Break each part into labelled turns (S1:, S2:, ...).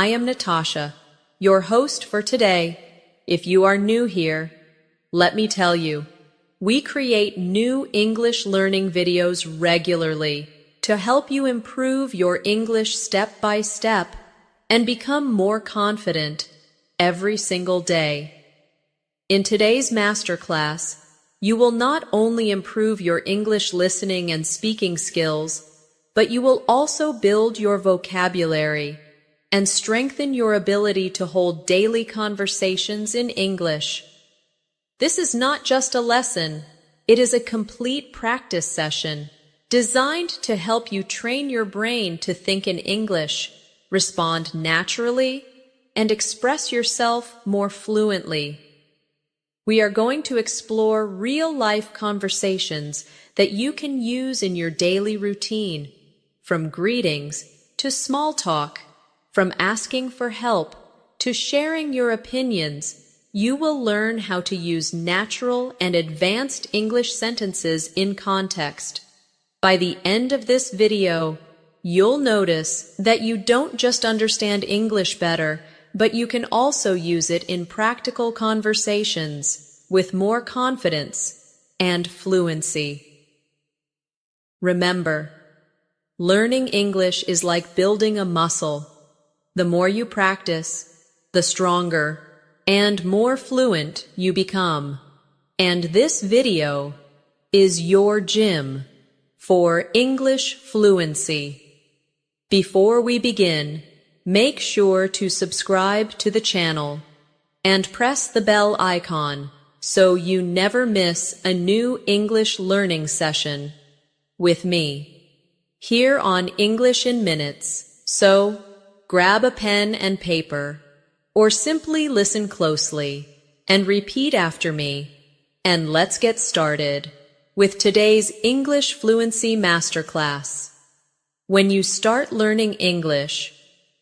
S1: I am Natasha, your host for today. If you are new here, let me tell you, we create new English learning videos regularly to help you improve your English step by step and become more confident every single day. In today's masterclass, you will not only improve your English listening and speaking skills, but you will also build your vocabulary and strengthen your ability to hold daily conversations in English. This is not just a lesson, it is a complete practice session designed to help you train your brain to think in English, respond naturally, and express yourself more fluently. We are going to explore real-life conversations that you can use in your daily routine, from greetings to small talk, from asking for help to sharing your opinions. You will learn how to use natural and advanced English sentences in context. By the end of this video, you'll notice that you don't just understand English better, but you can also use it in practical conversations with more confidence and fluency. Remember, learning English is like building a muscle. The more you practice, the stronger and more fluent you become. And this video is your gym for English fluency. Before we begin, make sure to subscribe to the channel and press the bell icon so you never miss a new English learning session with me here on English in Minutes. So, grab a pen and paper, or simply listen closely and repeat after me, and let's get started with today's English Fluency Masterclass. When you start learning English,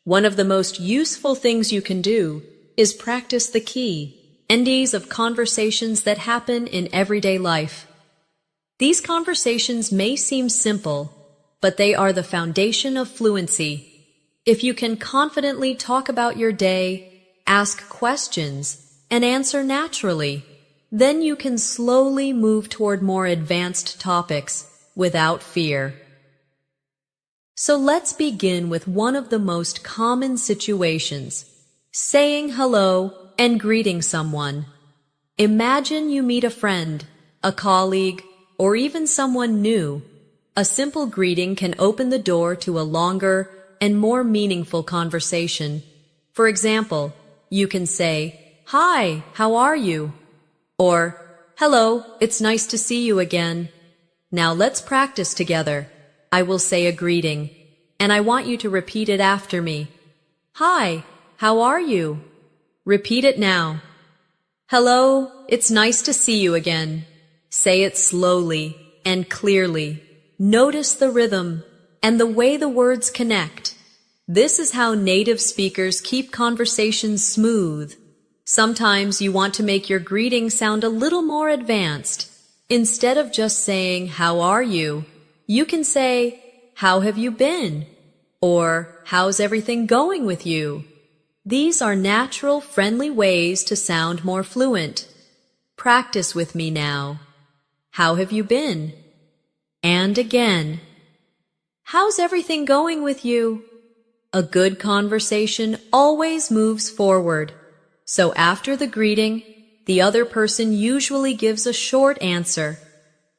S1: one of the most useful things you can do is practice the key endings of conversations that happen in everyday life. These conversations may seem simple, but they are the foundation of fluency. If you can confidently talk about your day, ask questions, and answer naturally, then you can slowly move toward more advanced topics without fear. So let's begin with one of the most common situations, saying hello and greeting someone. Imagine you meet a friend, a colleague, or even someone new. A simple greeting can open the door to a longer and more meaningful conversation. For example, you can say, "Hi, how are you?" Or, "Hello, it's nice to see you again." Now let's practice together. I will say a greeting, and I want you to repeat it after me. "Hi, how are you?" Repeat it now. "Hello, it's nice to see you again." Say it slowly and clearly. Notice the rhythm and the way the words connect. This is how native speakers keep conversations smooth. Sometimes you want to make your greeting sound a little more advanced. Instead of just saying, "How are you?" you can say, "How have you been?" or "How's everything going with you?" These are natural, friendly ways to sound more fluent. Practice with me now. How have you been? And again. How's everything going with you? A good conversation always moves forward. So after the greeting, the other person usually gives a short answer,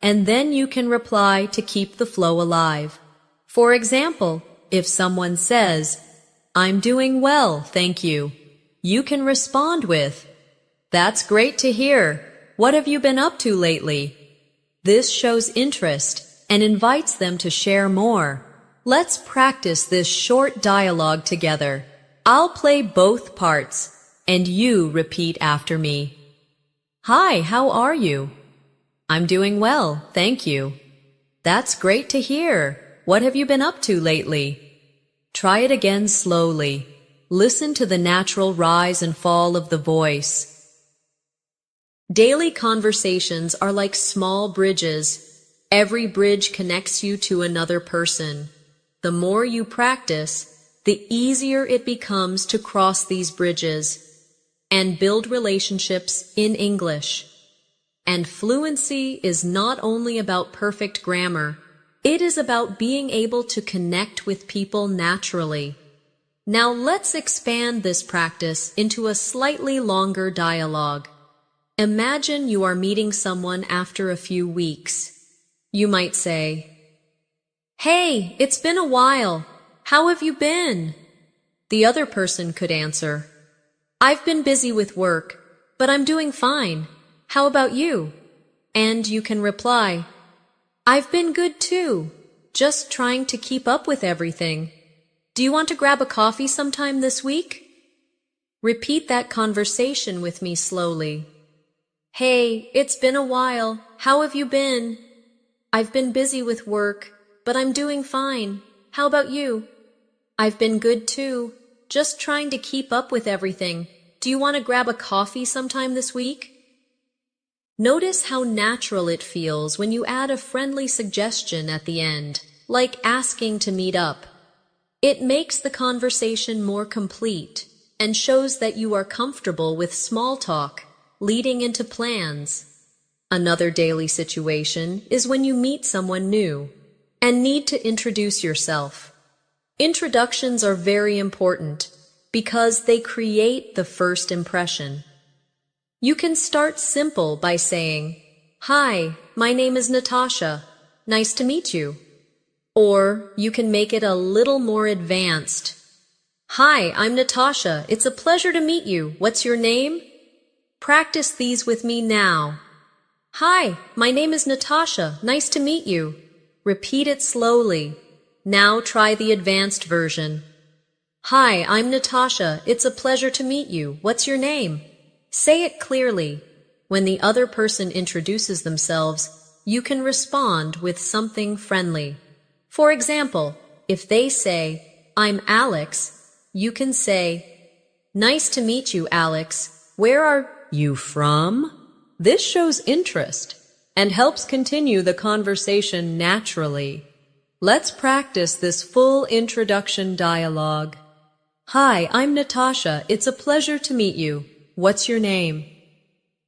S1: and then you can reply to keep the flow alive. For example, if someone says, "I'm doing well, thank you," you can respond with, "That's great to hear. What have you been up to lately?" This shows interest and invites them to share more. Let's practice this short dialogue together. I'll play both parts, and you repeat after me. "Hi, how are you?" "I'm doing well, thank you." "That's great to hear. What have you been up to lately?" Try it again slowly. Listen to the natural rise and fall of the voice. Daily conversations are like small bridges. Every bridge connects you to another person. The more you practice, the easier it becomes to cross these bridges and build relationships in English. And fluency is not only about perfect grammar, it is about being able to connect with people naturally. Now let's expand this practice into a slightly longer dialogue. Imagine you are meeting someone after a few weeks. You might say, "Hey, it's been a while. How have you been?" The other person could answer, "I've been busy with work, but I'm doing fine. How about you?" And you can reply, "I've been good too, just trying to keep up with everything. Do you want to grab a coffee sometime this week?" Repeat that conversation with me slowly. "Hey, it's been a while. How have you been?" "I've been busy with work, but I'm doing fine. How about you?" "I've been good too, just trying to keep up with everything. Do you want to grab a coffee sometime this week?" Notice how natural it feels when you add a friendly suggestion at the end, like asking to meet up. It makes the conversation more complete and shows that you are comfortable with small talk, leading into plans. Another daily situation is when you meet someone new and need to introduce yourself. Introductions are very important because they create the first impression. You can start simple by saying, "Hi, my name is Natasha. Nice to meet you." Or you can make it a little more advanced. "Hi, I'm Natasha. It's a pleasure to meet you. What's your name?" Practice these with me now. "Hi, my name is Natasha. Nice to meet you." Repeat it slowly. Now try the advanced version. "Hi, I'm Natasha. It's a pleasure to meet you. What's your name?" Say it clearly. When the other person introduces themselves, you can respond with something friendly. For example, if they say, "I'm Alex," you can say, "Nice to meet you, Alex. Where are you from?" This shows interest and helps continue the conversation naturally. Let's practice this full introduction dialogue. "Hi, I'm Natasha. It's a pleasure to meet you. What's your name?"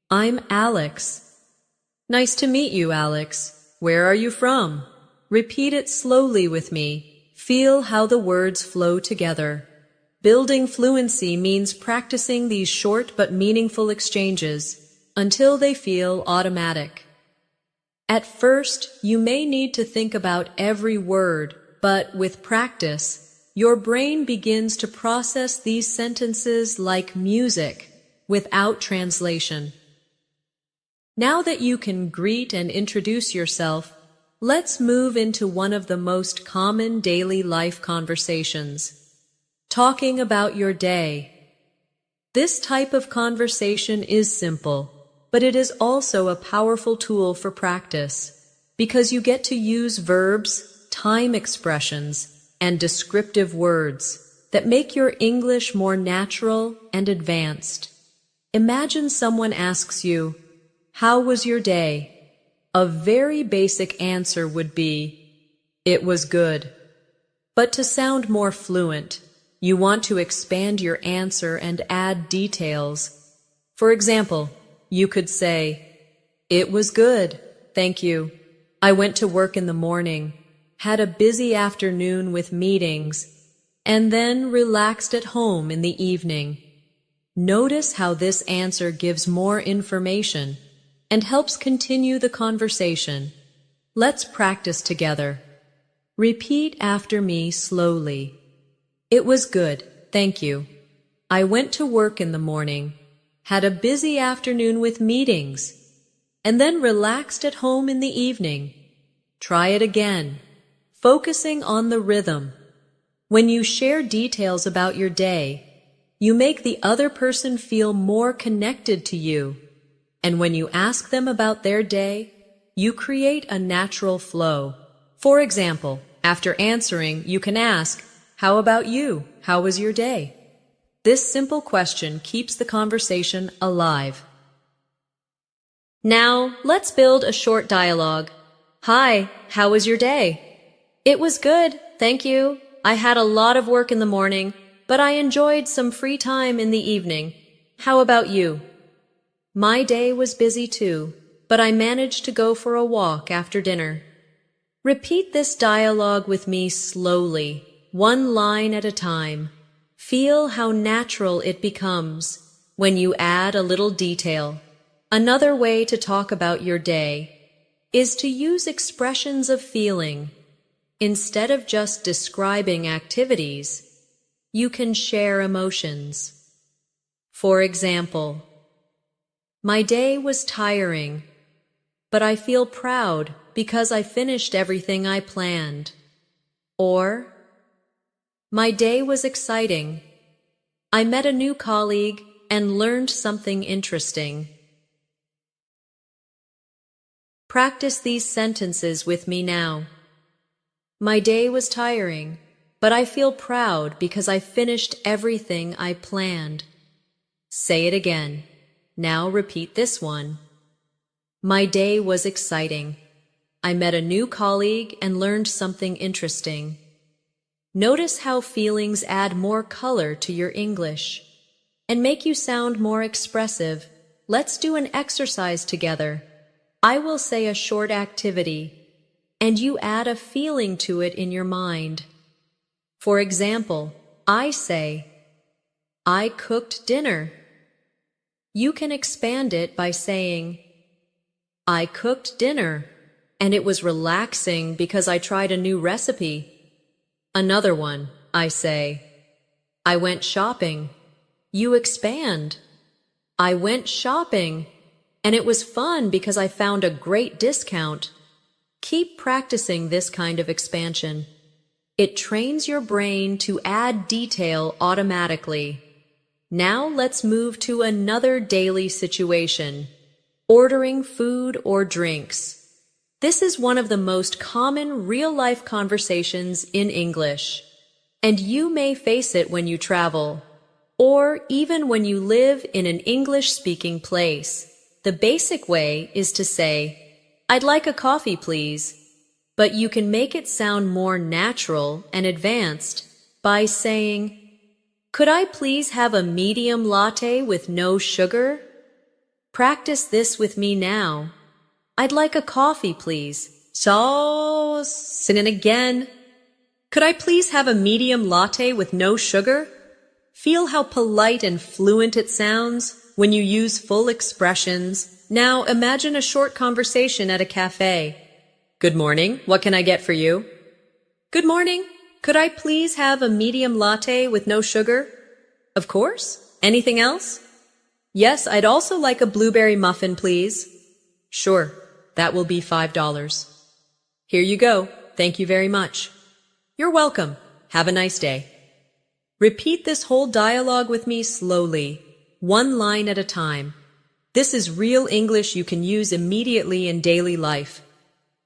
S1: "I'm Alex." "Nice to meet you, Alex. Where are you from?" Repeat it slowly with me. Feel how the words flow together. Building fluency means practicing these short but meaningful exchanges until they feel automatic. At first, you may need to think about every word, but with practice, your brain begins to process these sentences like music, without translation. Now that you can greet and introduce yourself, let's move into one of the most common daily life conversations, talking about your day. This type of conversation is simple, but it is also a powerful tool for practice, because you get to use verbs, time expressions, and descriptive words that make your English more natural and advanced. Imagine someone asks you, "How was your day?" A very basic answer would be, "It was good." But to sound more fluent, you want to expand your answer and add details. For example, you could say, "It was good, thank you. I went to work in the morning, had a busy afternoon with meetings, and then relaxed at home in the evening." Notice how this answer gives more information and helps continue the conversation. Let's practice together. Repeat after me slowly. "It was good, thank you. I went to work in the morning, had a busy afternoon with meetings, and then relaxed at home in the evening." Try it again, focusing on the rhythm. When you share details about your day, you make the other person feel more connected to you. And when you ask them about their day, you create a natural flow. For example, after answering, you can ask, "How about you? How was your day?" This simple question keeps the conversation alive. Now, let's build a short dialogue. "Hi, how was your day?" "It was good, thank you." I had a lot of work in the morning, but I enjoyed some free time in the evening. How about you? My day was busy too, but I managed to go for a walk after dinner. Repeat this dialogue with me slowly, one line at a time. Feel how natural it becomes when you add a little detail. Another way to talk about your day is to use expressions of feeling. Instead of just describing activities, you can share emotions. For example, my day was tiring, but I feel proud because I finished everything I planned. Or, my day was exciting. I met a new colleague and learned something interesting. Practice these sentences with me now. My day was tiring, but I feel proud because I finished everything I planned. Say it again. Now repeat this one. My day was exciting. I met a new colleague and learned something interesting. Notice how feelings add more color to your English and make you sound more expressive. Let's do an exercise together. I will say a short activity, and you add a feeling to it in your mind. For example, I say, I cooked dinner. You can expand it by saying, I cooked dinner, and it was relaxing because I tried a new recipe. Another one, I say, I went shopping. You expand. I went shopping, and it was fun because I found a great discount. Keep practicing this kind of expansion. It trains your brain to add detail automatically. Now let's move to another daily situation, ordering food or drinks. This is one of the most common real-life conversations in English, and you may face it when you travel, or even when you live in an English-speaking place. The basic way is to say, I'd like a coffee, please, but you can make it sound more natural and advanced by saying, could I please have a medium latte with no sugar? Practice this with me now. I'd like a coffee, please. Sin it again. Could I please have a medium latte with no sugar? Feel how polite and fluent it sounds when you use full expressions. Now imagine a short conversation at a cafe. Good morning, what can I get for you? Good morning, could I please have a medium latte with no sugar? Of course. Anything else? Yes, I'd also like a blueberry muffin, please. Sure, that will be $5. Here you go. Thank you very much. You're welcome. Have a nice day. Repeat this whole dialogue with me slowly, one line at a time. This is real English you can use immediately in daily life.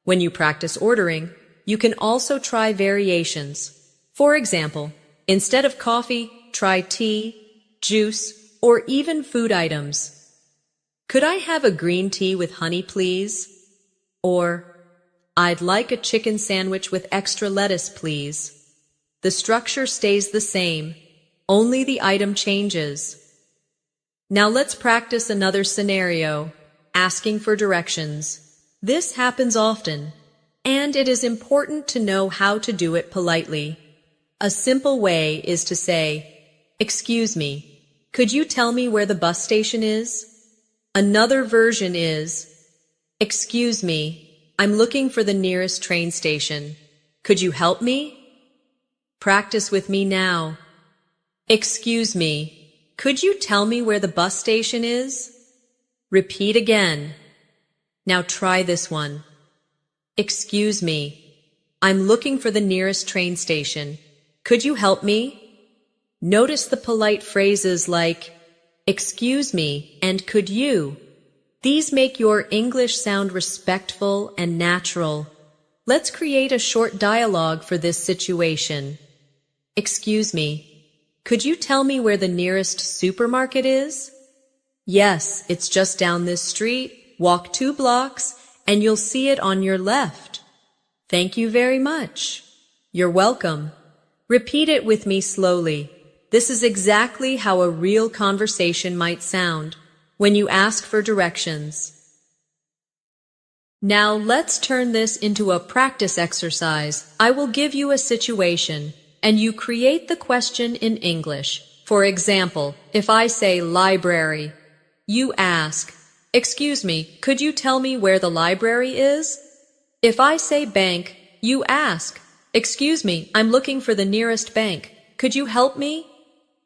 S1: When you practice ordering, you can also try variations. For example, instead of coffee, try tea, juice, or even food items. Could I have a green tea with honey, please? Or, I'd like a chicken sandwich with extra lettuce, please. The structure stays the same, only the item changes. Now let's practice another scenario, asking for directions. This happens often, and it is important to know how to do it politely. A simple way is to say, excuse me, could you tell me where the bus station is? Another version is, excuse me, I'm looking for the nearest train station. Could you help me? Practice with me now. Excuse me, could you tell me where the bus station is? Repeat again. Now try this one. Excuse me, I'm looking for the nearest train station. Could you help me? Notice the polite phrases like, excuse me and could you? These make your English sound respectful and natural. Let's create a short dialogue for this situation. Excuse me, could you tell me where the nearest supermarket is? Yes, it's just down this street. Walk 2 blocks and you'll see it on your left. Thank you very much. You're welcome. Repeat it with me slowly. This is exactly how a real conversation might sound when you ask for directions. Now let's turn this into a practice exercise. I will give you a situation, and you create the question in English. For example, if I say library, you ask, "Excuse me, could you tell me where the library is?" If I say bank, you ask, "Excuse me, I'm looking for the nearest bank. Could you help me?"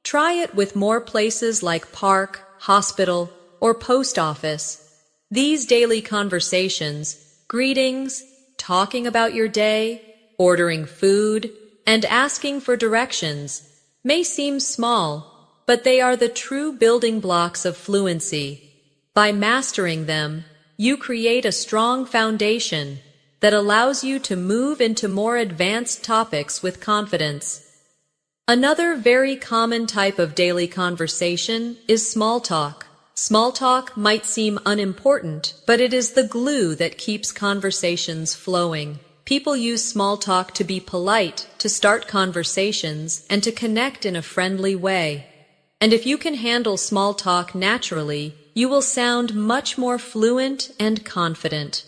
S1: Try it with more places like park, hospital, or post office. These daily conversations, greetings, talking about your day, ordering food, and asking for directions may seem small, but they are the true building blocks of fluency. By mastering them, you create a strong foundation that allows you to move into more advanced topics with confidence. Another very common type of daily conversation is small talk. Small talk might seem unimportant, but it is the glue that keeps conversations flowing. People use small talk to be polite, to start conversations, and to connect in a friendly way. And if you can handle small talk naturally, you will sound much more fluent and confident.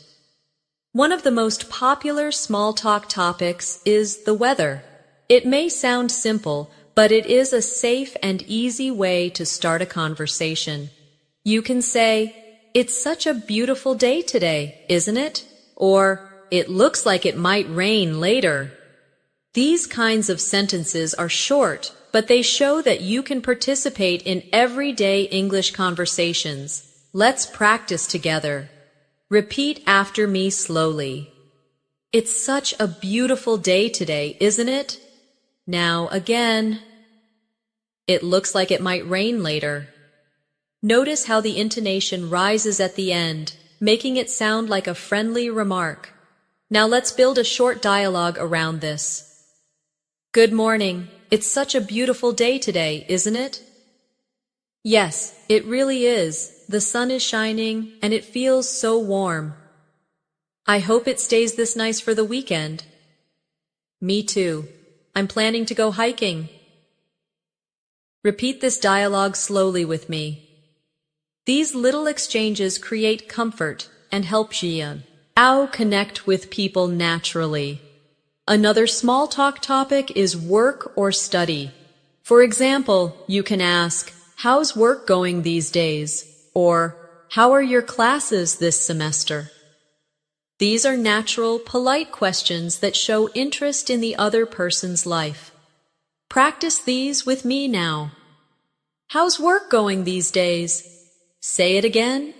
S1: One of the most popular small talk topics is the weather. It may sound simple, but it is a safe and easy way to start a conversation. You can say, "It's such a beautiful day today, isn't it?" Or, "It looks like it might rain later." These kinds of sentences are short, but they show that you can participate in everyday English conversations. Let's practice together. Repeat after me slowly. "It's such a beautiful day today, isn't it?" Now again. "It looks like it might rain later." Notice how the intonation rises at the end, making it sound like a friendly remark. Now let's build a short dialogue around this. "Good morning. It's such a beautiful day today, isn't it?" "Yes, it really is. The sun is shining and it feels so warm." "I hope it stays this nice for the weekend." "Me too. I'm planning to go hiking." Repeat this dialogue slowly with me. These little exchanges create comfort and help Jian connect with people naturally. Another small talk topic is work or study. For example, you can ask, "How's work going these days?" Or, "How are your classes this semester?" These are natural, polite questions that show interest in the other person's life. Practice these with me now. "How's work going these days?" Say it again.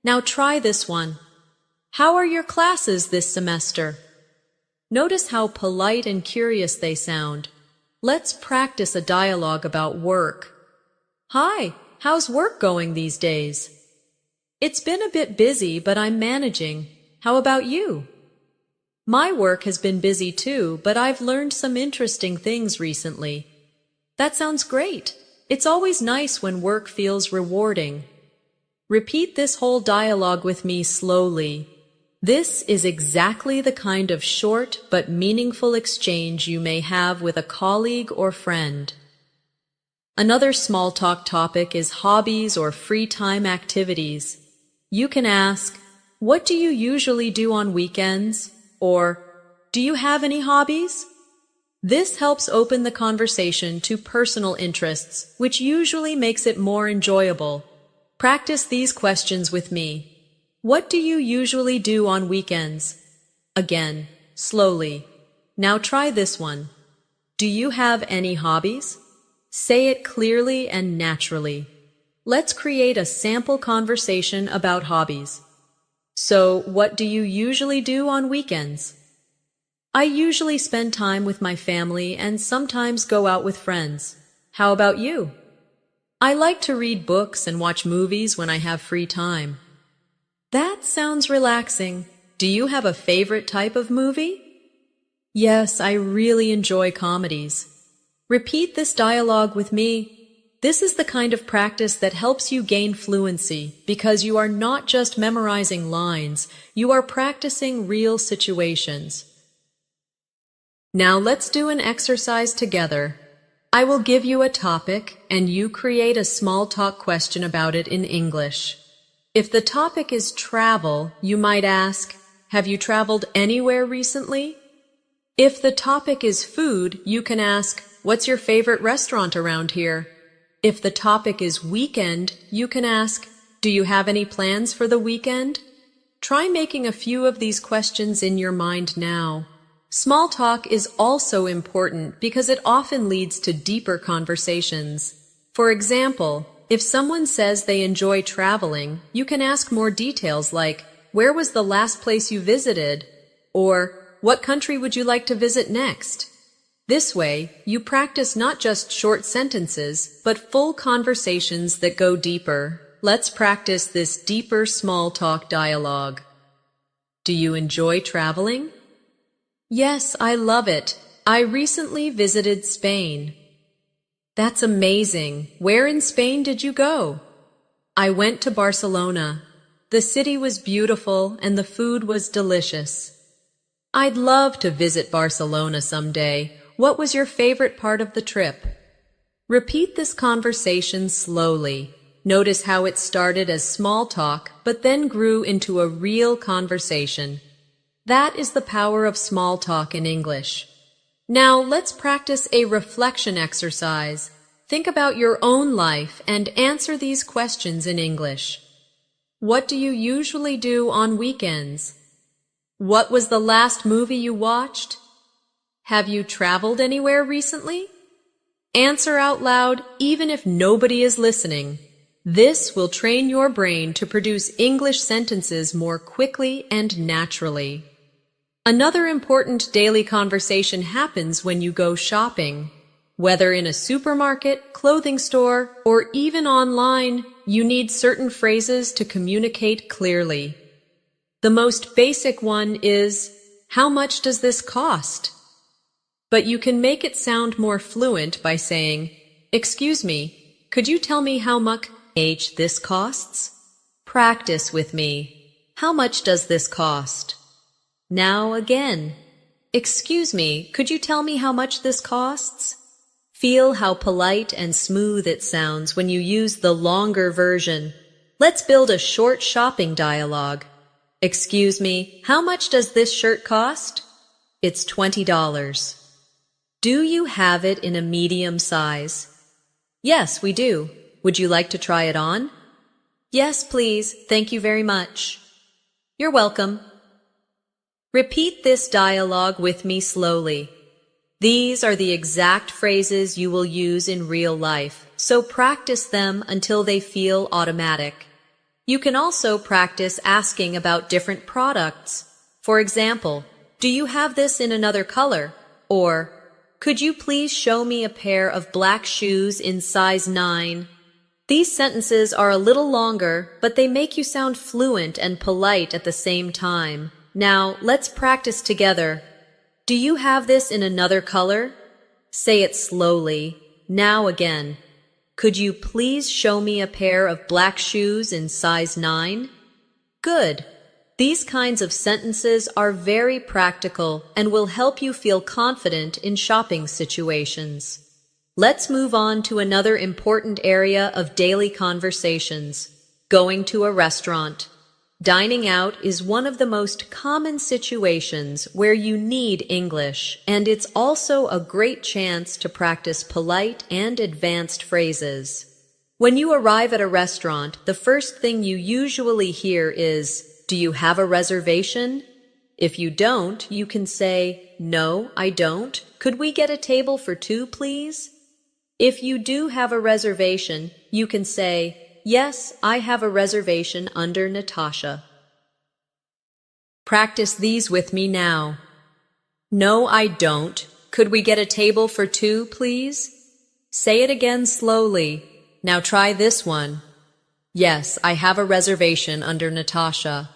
S1: Now try this one. "How are your classes this semester?" Notice how polite and curious they sound. Let's practice a dialogue about work. "Hi, how's work going these days?" "It's been a bit busy, but I'm managing. How about you?" "My work has been busy too, but I've learned some interesting things recently." That sounds great. It's always nice when work feels rewarding. Repeat this whole dialogue with me slowly. This is exactly the kind of short but meaningful exchange you may have with a colleague or friend. Another small talk topic is hobbies or free time activities. You can ask, "What do you usually do on weekends?" Or, "Do you have any hobbies?" This helps open the conversation to personal interests, which usually makes it more enjoyable. Practice these questions with me. What do you usually do on weekends? Again, slowly. Now try this one. Do you have any hobbies? Say it clearly and naturally. Let's create a sample conversation about hobbies. So, what do you usually do on weekends? I usually spend time with my family and sometimes go out with friends. How about you? I like to read books and watch movies when I have free time. That sounds relaxing. Do you have a favorite type of movie? Yes, I really enjoy comedies. Repeat this dialogue with me. This is the kind of practice that helps you gain fluency because you are not just memorizing lines, you are practicing real situations. Now let's do an exercise together. I will give you a topic and you create a small talk question about it in English. If the topic is travel, you might ask, "Have you traveled anywhere recently?" If the topic is food, you can ask, "What's your favorite restaurant around here?" If the topic is weekend, you can ask, "Do you have any plans for the weekend?" Try making a few of these questions in your mind now. Small talk is also important because it often leads to deeper conversations. For example, if someone says they enjoy traveling, you can ask more details like, "Where was the last place you visited?" Or, "What country would you like to visit next?" This way, you practice not just short sentences, but full conversations that go deeper. Let's practice this deeper small talk dialogue. Do you enjoy traveling? Yes, I love it. I recently visited Spain. That's amazing. Where in Spain did you go? I went to Barcelona. The city was beautiful and the food was delicious. I'd love to visit Barcelona someday. What was your favorite part of the trip? Repeat this conversation slowly. Notice how it started as small talk, but then grew into a real conversation. That is the power of small talk in English. Now let's practice a reflection exercise. Think about your own life and answer these questions in English. What do you usually do on weekends? What was the last movie you watched? Have you traveled anywhere recently? Answer out loud even if nobody is listening. This will train your brain to produce English sentences more quickly and naturally. Another important daily conversation happens when you go shopping. Whether in a supermarket, clothing store, or even online, you need certain phrases to communicate clearly. The most basic one is, "How much does this cost?" But you can make it sound more fluent by saying, "Excuse me, could you tell me how much this costs?" Practice with me. How much does this cost? Now again. Excuse me, could you tell me how much this costs? Feel how polite and smooth it sounds when you use the longer version. Let's build a short shopping dialogue. Excuse me, how much does this shirt cost? It's $20. Do you have it in a medium size? Yes, we do. Would you like to try it on? Yes, please. Thank you very much. You're welcome. Repeat this dialogue with me slowly. These are the exact phrases you will use in real life, so practice them until they feel automatic. You can also practice asking about different products. For example, "Do you have this in another color?" Or, "Could you please show me a pair of black shoes in size 9? These sentences are a little longer, but they make you sound fluent and polite at the same time. Now, let's practice together. Do you have this in another color? Say it slowly. Now again. Could you please show me a pair of black shoes in size 9? Good. These kinds of sentences are very practical and will help you feel confident in shopping situations. Let's move on to another important area of daily conversations, going to a restaurant. Dining out is one of the most common situations where you need English, and it's also a great chance to practice polite and advanced phrases. When you arrive at a restaurant, the first thing you usually hear is, "Do you have a reservation?" If you don't, you can say, "No, I don't. Could we get a table for 2, please?" If you do have a reservation, you can say, "Yes, I have a reservation under Natasha." Practice these with me now. No, I don't. Could we get a table for 2, please? Say it again slowly. Now try this one. Yes, I have a reservation under Natasha.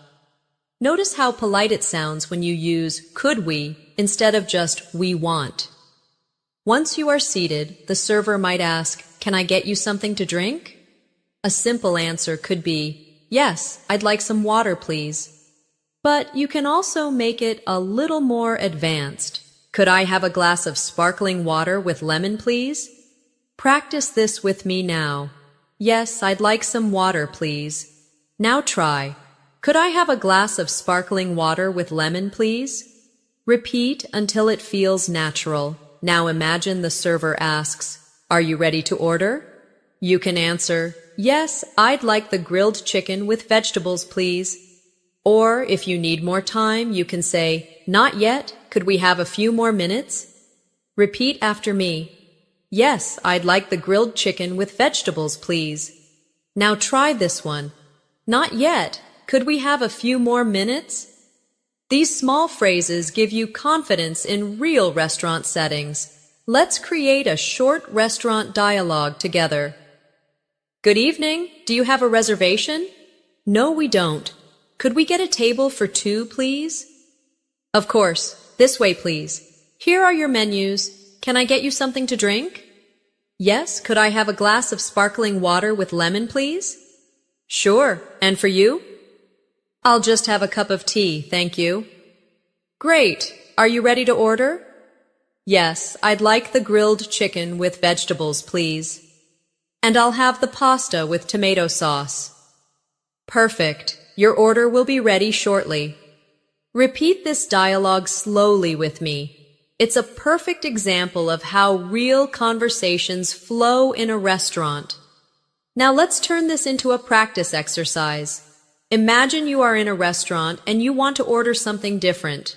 S1: Notice how polite it sounds when you use could we instead of just we want. Once you are seated, the server might ask, "Can I get you something to drink?" A simple answer could be, "Yes, I'd like some water, please." But you can also make it a little more advanced. Could I have a glass of sparkling water with lemon, please? Practice this with me now. Yes, I'd like some water, please. Now try. Could I have a glass of sparkling water with lemon, please? Repeat until it feels natural. Now imagine the server asks, "Are you ready to order?" You can answer, "Yes, I'd like the grilled chicken with vegetables, please." Or if you need more time, you can say, "Not yet. Could we have a few more minutes?" Repeat after me. "Yes, I'd like the grilled chicken with vegetables, please." Now try this one. "Not yet. Could we have a few more minutes?" These small phrases give you confidence in real restaurant settings. Let's create a short restaurant dialogue together. Good evening. Do you have a reservation? No, we don't. Could we get a table for two, please? Of course. This way, please. Here are your menus. Can I get you something to drink? Yes. Could I have a glass of sparkling water with lemon, please? Sure. And for you? I'll just have a cup of tea, thank you. Great. Are you ready to order? Yes, I'd like the grilled chicken with vegetables, please. And I'll have the pasta with tomato sauce. Perfect. Your order will be ready shortly. Repeat this dialogue slowly with me. It's a perfect example of how real conversations flow in a restaurant. Now let's turn this into a practice exercise. Imagine you are in a restaurant and you want to order something different.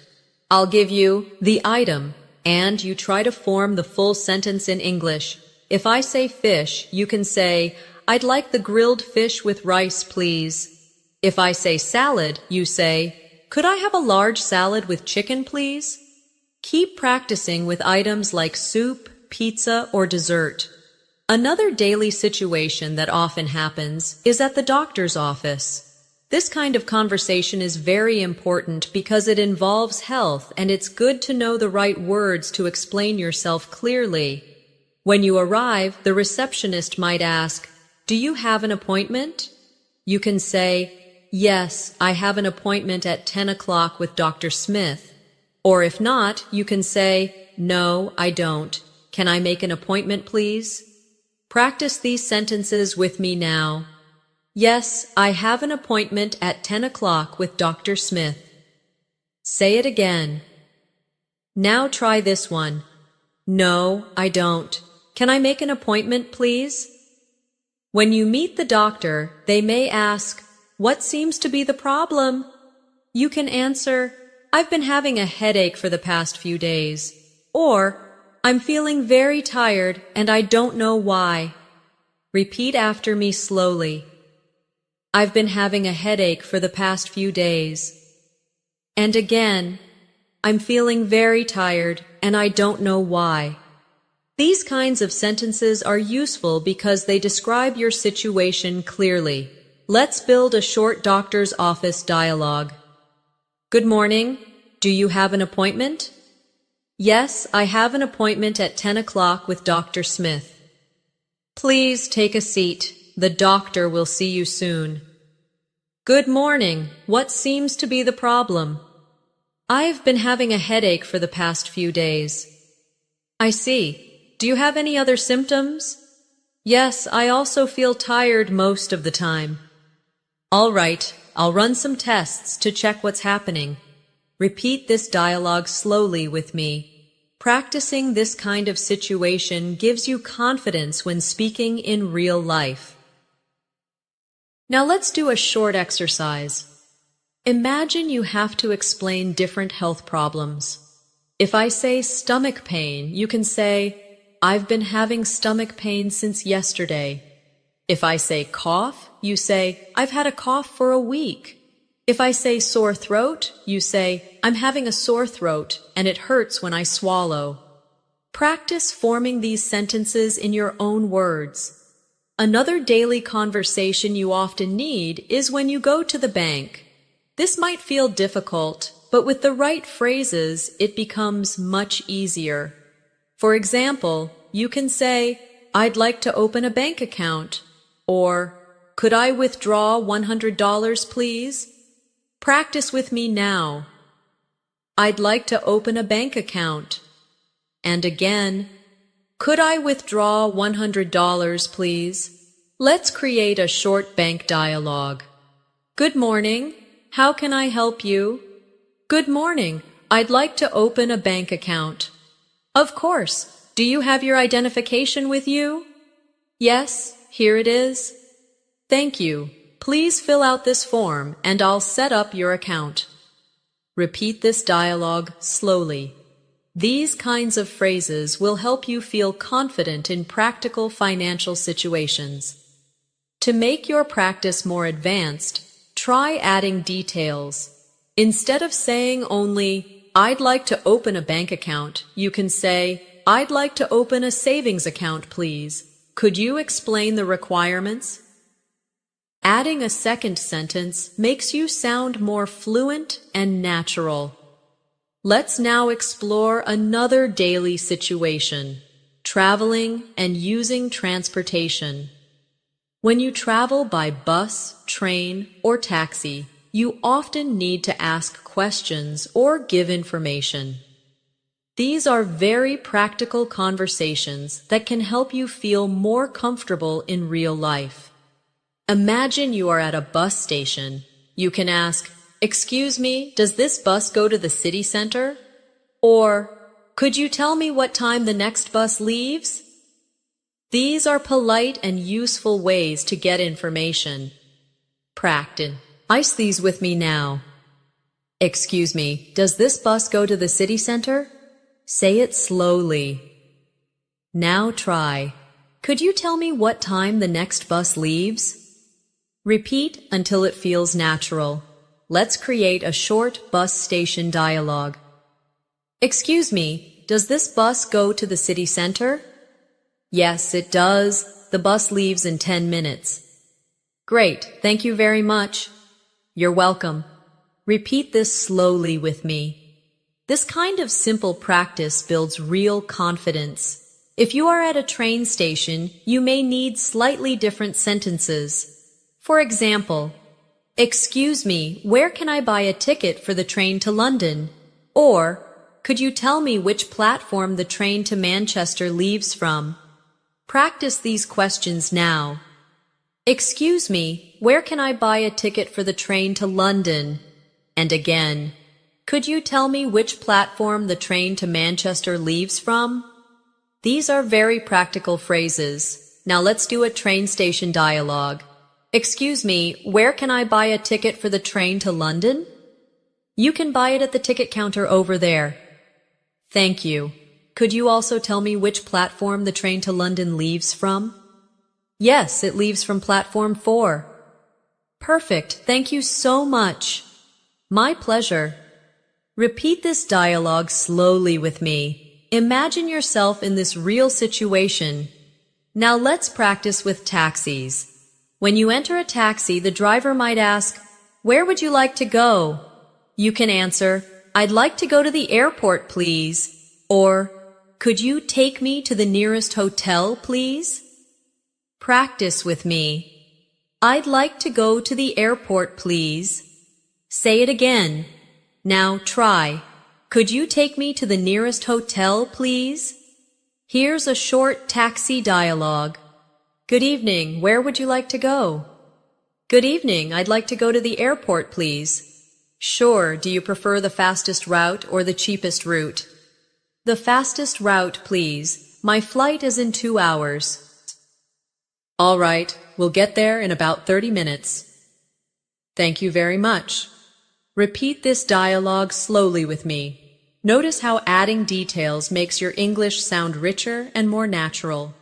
S1: I'll give you the item, and you try to form the full sentence in English. If I say fish, you can say, "I'd like the grilled fish with rice, please." If I say salad, you say, "Could I have a large salad with chicken, please?" Keep practicing with items like soup, pizza, or dessert. Another daily situation that often happens is at the doctor's office. This kind of conversation is very important because it involves health, and it's good to know the right words to explain yourself clearly. When you arrive, the receptionist might ask, "Do you have an appointment?" You can say, "Yes, I have an appointment at 10 o'clock with Dr. Smith." Or if not, you can say, "No, I don't. Can I make an appointment, please?" Practice these sentences with me now. Yes, I have an appointment at 10 o'clock with Dr. Smith. Say it again. Now try this one. No, I don't. Can I make an appointment, please? When you meet the doctor, they may ask, "What seems to be the problem?" You can answer, "I've been having a headache for the past few days." Or, "I'm feeling very tired and I don't know why." Repeat after me slowly. I've been having a headache for the past few days. And again, I'm feeling very tired and I don't know why. These kinds of sentences are useful because they describe your situation clearly. Let's build a short doctor's office dialogue. Good morning. Do you have an appointment? Yes, I have an appointment at 10 o'clock with Dr. Smith. Please take a seat. The doctor will see you soon. Good morning. What seems to be the problem? I've been having a headache for the past few days. I see. Do you have any other symptoms? Yes, I also feel tired most of the time. All right, I'll run some tests to check what's happening. Repeat this dialogue slowly with me. Practicing this kind of situation gives you confidence when speaking in real life. Now let's do a short exercise. Imagine you have to explain different health problems. If I say stomach pain, you can say, "I've been having stomach pain since yesterday." If I say cough, you say, "I've had a cough for a week." If I say sore throat, you say, "I'm having a sore throat and it hurts when I swallow." Practice forming these sentences in your own words. Another daily conversation you often need is when you go to the bank. This might feel difficult, but with the right phrases, it becomes much easier. For example, you can say, "I'd like to open a bank account," or, "Could I withdraw $100, please?" Practice with me now. I'd like to open a bank account. and again. Could I withdraw $100, please? Let's create a short bank dialogue. Good morning. How can I help you? Good morning. I'd like to open a bank account. Of course. Do you have your identification with you? Yes, here it is. Thank you. Please fill out this form and I'll set up your account. Repeat this dialogue slowly. These kinds of phrases will help you feel confident in practical financial situations. To make your practice more advanced, try adding details. Instead of saying only, I'd like to open a bank account, you can say, I'd like to open a savings account, please. Could you explain the requirements? Adding a second sentence makes you sound more fluent and natural. Let's now explore another daily situation, traveling and using transportation. When you travel by bus, train, or taxi, you often need to ask questions or give information. These are very practical conversations that can help you feel more comfortable in real life. Imagine you are at a bus station. You can ask, "Excuse me, does this bus go to the city center?" Or, "Could you tell me what time the next bus leaves?" These are polite and useful ways to get information. Practice these with me now. Excuse me, does this bus go to the city center? Say it slowly. Now try. Could you tell me what time the next bus leaves? Repeat until it feels natural. Let's create a short bus station dialogue. Excuse me, does this bus go to the city center? Yes, it does. The bus leaves in 10 minutes. Great, thank you very much. You're welcome. Repeat this slowly with me. This kind of simple practice builds real confidence. If you are at a train station, you may need slightly different sentences. For example, excuse me, where can I buy a ticket for the train to London? Or, could you tell me which platform the train to Manchester leaves from? Practice these questions now. Excuse me, where can I buy a ticket for the train to London? And again, could you tell me which platform the train to Manchester leaves from? These are very practical phrases. Now let's do a train station dialogue. Excuse me, where can I buy a ticket for the train to London? You can buy it at the ticket counter over there. Thank you. Could you also tell me which platform the train to London leaves from? Yes, it leaves from platform 4. Perfect. Thank you so much. My pleasure. Repeat this dialogue slowly with me. Imagine yourself in this real situation. Now let's practice with taxis. When you enter a taxi, the driver might ask, "Where would you like to go?" You can answer, "I'd like to go to the airport, please." Or, "Could you take me to the nearest hotel, please?" Practice with me. I'd like to go to the airport, please. Say it again. Now try. Could you take me to the nearest hotel, please? Here's a short taxi dialogue. Good evening. Where would you like to go? Good evening. I'd like to go to the airport, please. Sure. Do you prefer the fastest route or the cheapest route? The fastest route, please. My flight is in 2 hours. All right. We'll get there in about 30 minutes. Thank you very much. Repeat this dialogue slowly with me. Notice how adding details makes your English sound richer and more natural.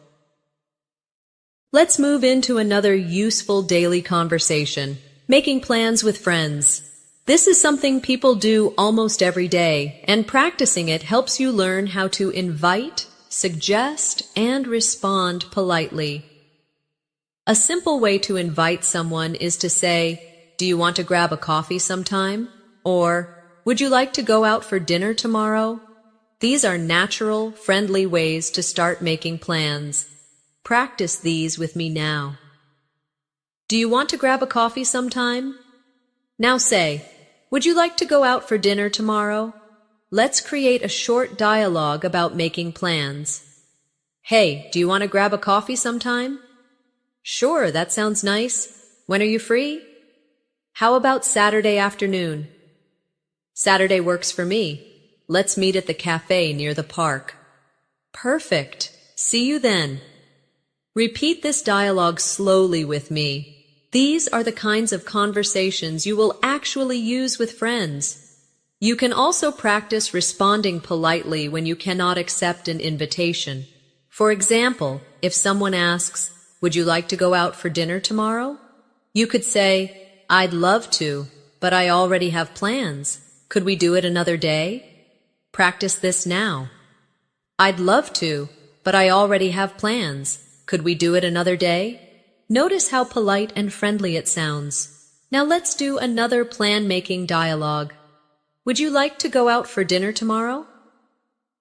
S1: Let's move into another useful daily conversation, making plans with friends. This is something people do almost every day, and practicing it helps you learn how to invite, suggest, and respond politely. A simple way to invite someone is to say, "Do you want to grab a coffee sometime?" Or, "Would you like to go out for dinner tomorrow?" These are natural, friendly ways to start making plans. Practice these with me now. Do you want to grab a coffee sometime? Now say, "Would you like to go out for dinner tomorrow?" let's create a short dialogue about making plans. Hey, do you want to grab a coffee sometime? Sure, that sounds nice. When are you free? How about Saturday afternoon? Saturday works for me. Let's meet at the cafe near the park. Perfect. See you then. Repeat this dialogue slowly with me. These are the kinds of conversations you will actually use with friends. You can also practice responding politely when you cannot accept an invitation. For example, if someone asks, "Would you like to go out for dinner tomorrow?" You could say, "I'd love to, but I already have plans. Could we do it another day?" Practice this now. I'd love to, but I already have plans. Could we do it another day? Notice how polite and friendly it sounds. Now let's do another plan-making dialogue. Would you like to go out for dinner tomorrow?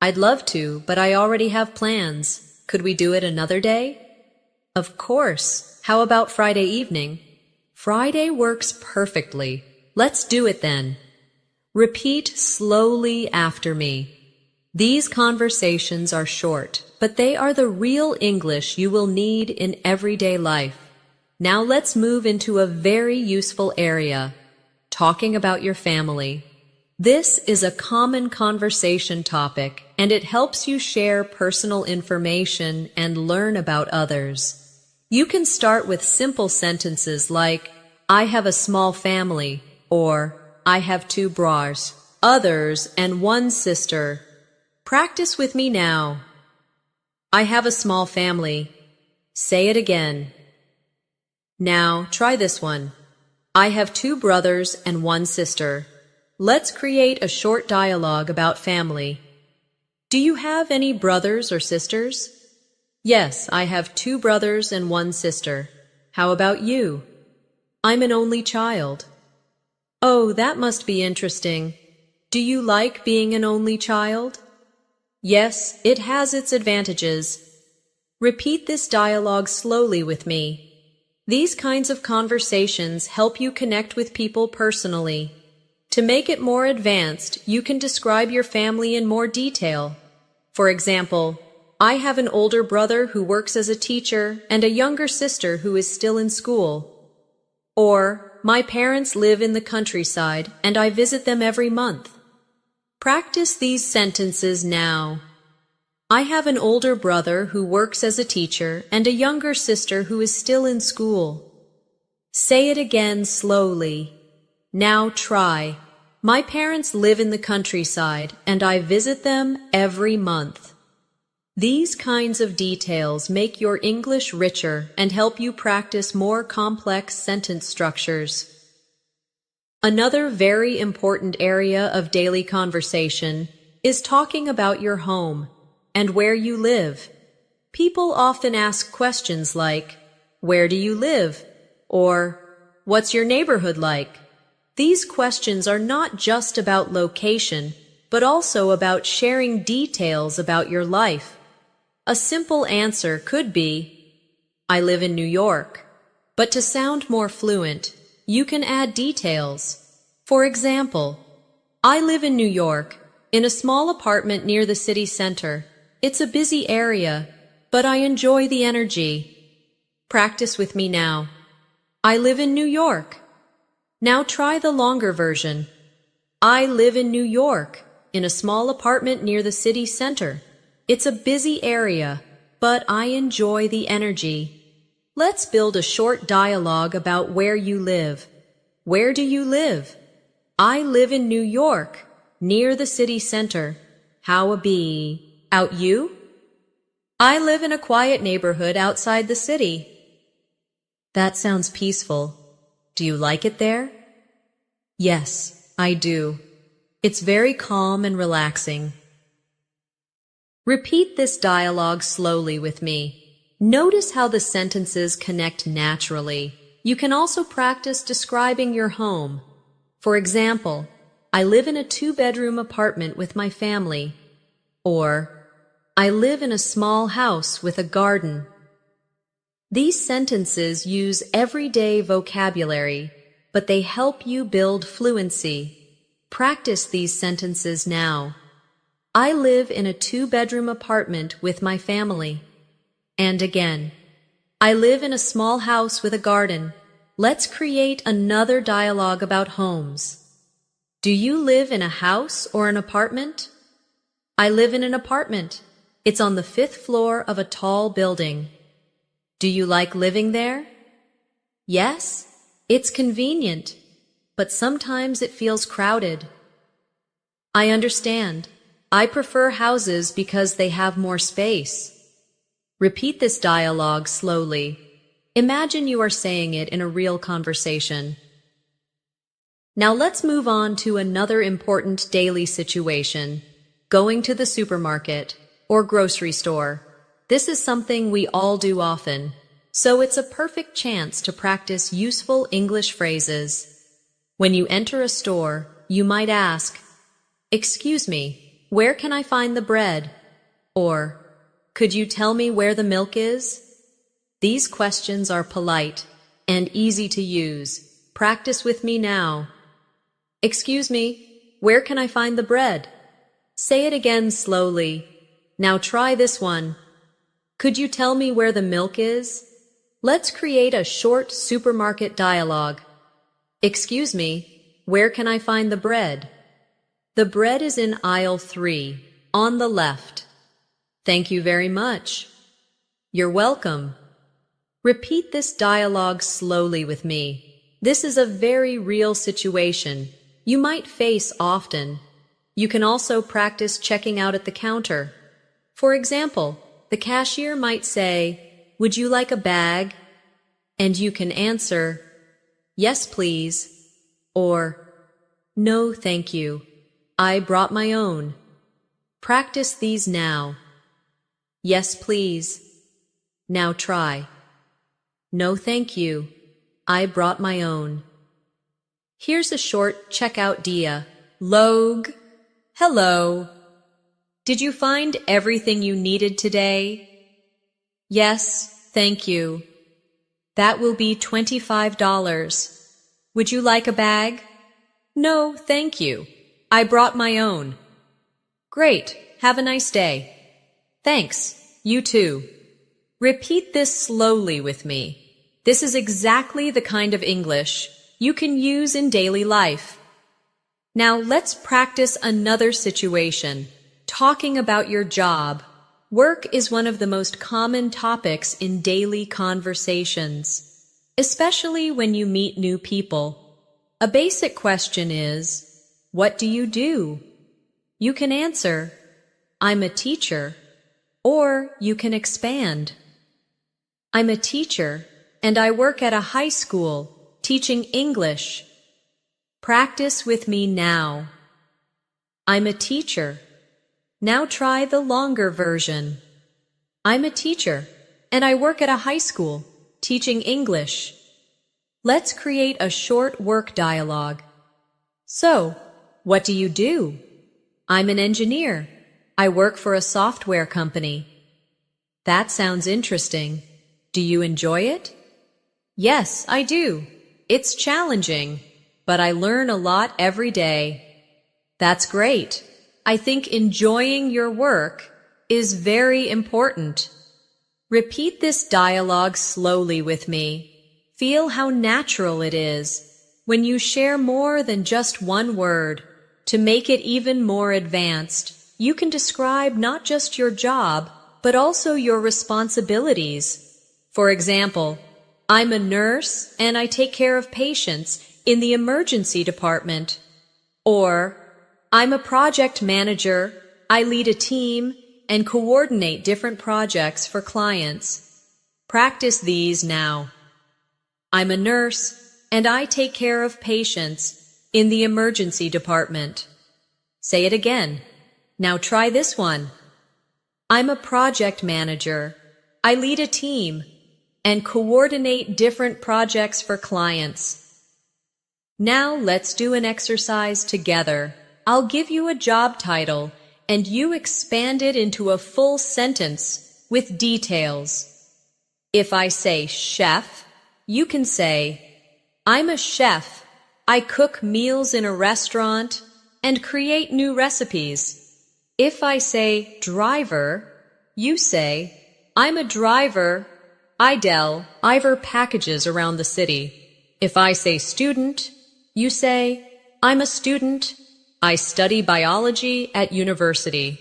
S1: I'd love to, but I already have plans. Could we do it another day? Of course. How about Friday evening? Friday works perfectly. Let's do it then. Repeat slowly after me. These conversations are short, but they are the real English you will need in everyday life. Now let's move into a very useful area, talking about your family. This is a common conversation topic, and it helps you share personal information and learn about others. You can start with simple sentences like, "I have a small family," or "I have 2 brothers, others, and 1 sister." Practice with me now. I have a small family. Say it again. Now, try this one. I have 2 brothers and 1 sister. Let's create a short dialogue about family. Do you have any brothers or sisters? Yes, I have 2 brothers and 1 sister. How about you? I'm an only child. Oh, that must be interesting. Do you like being an only child? Yes, it has its advantages. Repeat this dialogue slowly with me. These kinds of conversations help you connect with people personally. To make it more advanced, you can describe your family in more detail. For example, I have an older brother who works as a teacher and a younger sister who is still in school. Or, my parents live in the countryside and I visit them every month. Practice these sentences now. I have an older brother who works as a teacher and a younger sister who is still in school. Say it again slowly. Now try. My parents live in the countryside and I visit them every month. These kinds of details make your English richer and help you practice more complex sentence structures. Another very important area of daily conversation is talking about your home and where you live. People often ask questions like, "Where do you live?" or "What's your neighborhood like?" These questions are not just about location, but also about sharing details about your life. A simple answer could be, "I live in New York." But to sound more fluent, you can add details. For example, I live in New York, in a small apartment near the city center. It's a busy area, but I enjoy the energy. Practice with me now. I live in New York. Now try the longer version. I live in New York, in a small apartment near the city center. It's a busy area, but I enjoy the energy. Let's build a short dialogue about where you live. Where do you live? I live in New York, near the city center. How about you? I live in a quiet neighborhood outside the city. That sounds peaceful. Do you like it there? Yes, I do. It's very calm and relaxing. Repeat this dialogue slowly with me. Notice how the sentences connect naturally. You can also practice describing your home. For example, I live in a 2-bedroom apartment with my family. Or, I live in a small house with a garden. These sentences use everyday vocabulary, but they help you build fluency. Practice these sentences now. I live in a 2-bedroom apartment with my family. And again, I live in a small house with a garden. Let's create another dialogue about homes. Do you live in a house or an apartment? I live in an apartment. It's on the 5th floor of a tall building. Do you like living there? Yes, it's convenient, but sometimes it feels crowded. I understand. I prefer houses because they have more space. Repeat this dialogue slowly. Imagine you are saying it in a real conversation. Now let's move on to another important daily situation, going to the supermarket or grocery store. This is something we all do often, so it's a perfect chance to practice useful English phrases. When you enter a store, you might ask, "Excuse me, where can I find the bread?" Or, "Could you tell me where the milk is?" These questions are polite and easy to use. Practice with me now. Excuse me, where can I find the bread? Say it again slowly. Now try this one. Could you tell me where the milk is? Let's create a short supermarket dialogue. Excuse me, where can I find the bread? The bread is in aisle 3, on the left. Thank you very much. You're welcome. Repeat this dialogue slowly with me. This is a very real situation you might face often. You can also practice checking out at the counter. For example, the cashier might say, "Would you like a bag?" And you can answer, "Yes, please," or "No, thank you. I brought my own." Practice these now. Yes, please. Now try. No, thank you. I brought my own. Here's a short checkout dia. Log. Hello. Did you find everything you needed today? Yes, thank you. That will be $25. Would you like a bag? No, thank you. I brought my own. Great. Have a nice day. Thanks. You too. Repeat this slowly with me. This is exactly the kind of English you can use in daily life. Now let's practice another situation, talking about your job. Work is one of the most common topics in daily conversations, especially when you meet new people. A basic question is, what do you do? You can answer, I'm a teacher, or you can expand. I'm a teacher, and I work at a high school teaching English. Practice with me now. I'm a teacher. Now try the longer version. I'm a teacher, and I work at a high school teaching English. Let's create a short work dialogue. So, what do you do? I'm an engineer. I work for a software company. That sounds interesting. Do you enjoy it? Yes, I do. It's challenging, but I learn a lot every day. That's great. I think enjoying your work is very important. Repeat this dialogue slowly with me. Feel how natural it is when you share more than just one word. To make it even more advanced, you can describe not just your job, but also your responsibilities. For example, I'm a nurse and I take care of patients in the emergency department. Or, I'm a project manager. I lead a team and coordinate different projects for clients. Practice these now. I'm a nurse and I take care of patients in the emergency department. Say it again. Now try this one. I'm a project manager. I lead a team and coordinate different projects for clients. Now let's do an exercise together. I'll give you a job title and you expand it into a full sentence with details. If I say chef, you can say, I'm a chef. I cook meals in a restaurant and create new recipes. If I say driver, you say, I'm a driver. Iver packages around the city. If I say student, you say, I'm a student. I study biology at university.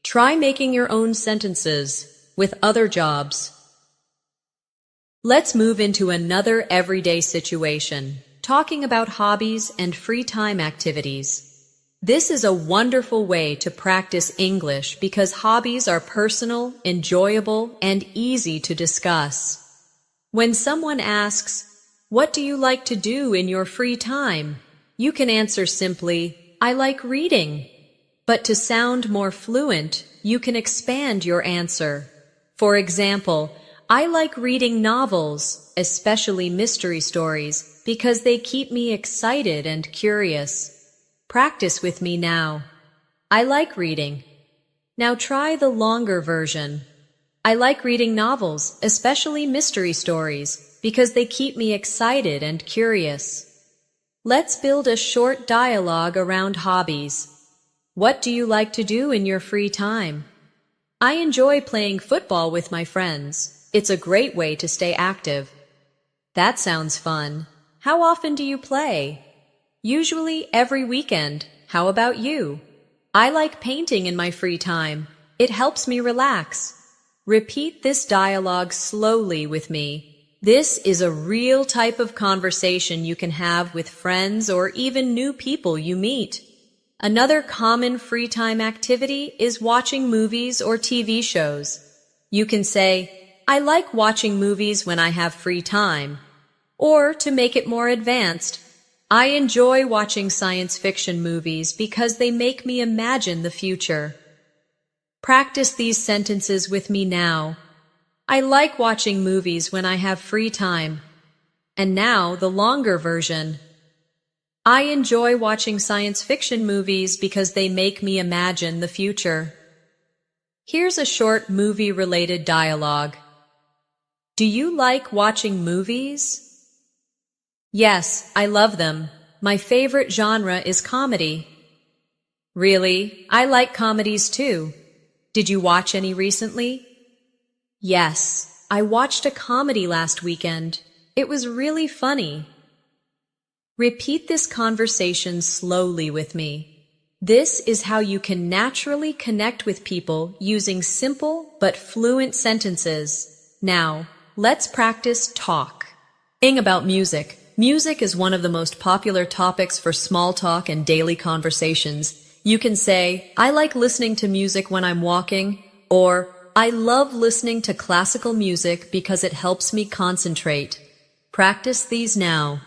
S1: Try making your own sentences with other jobs. Let's move into another everyday situation, talking about hobbies and free time activities. This is a wonderful way to practice English because hobbies are personal, enjoyable, and easy to discuss. When someone asks, what do you like to do in your free time? You can answer simply, I like reading. But to sound more fluent, you can expand your answer. For example, I like reading novels, especially mystery stories, because they keep me excited and curious. Practice with me now. I like reading. Now try the longer version. I like reading novels, especially mystery stories, because they keep me excited and curious. Let's build a short dialogue around hobbies. What do you like to do in your free time? I enjoy playing football with my friends. It's a great way to stay active. That sounds fun. How often do you play? Usually every weekend. How about you? I like painting in my free time. It helps me relax. Repeat this dialogue slowly with me. This is a real type of conversation you can have with friends or even new people you meet. Another common free time activity is watching movies or TV shows. You can say, I like watching movies when I have free time. Or, to make it more advanced, I enjoy watching science fiction movies because they make me imagine the future. Practice these sentences with me now. I like watching movies when I have free time. And now the longer version. I enjoy watching science fiction movies because they make me imagine the future. Here's a short movie-related dialogue. Do you like watching movies? Yes, I love them. My favorite genre is comedy. Really? I like comedies too. Did you watch any recently? Yes, I watched a comedy last weekend. It was really funny. Repeat this conversation slowly with me. This is how you can naturally connect with people using simple but fluent sentences. Now, let's practice talk. About music. Music is one of the most popular topics for small talk and daily conversations. You can say, I like listening to music when I'm walking, or I love listening to classical music because it helps me concentrate. Practice these now.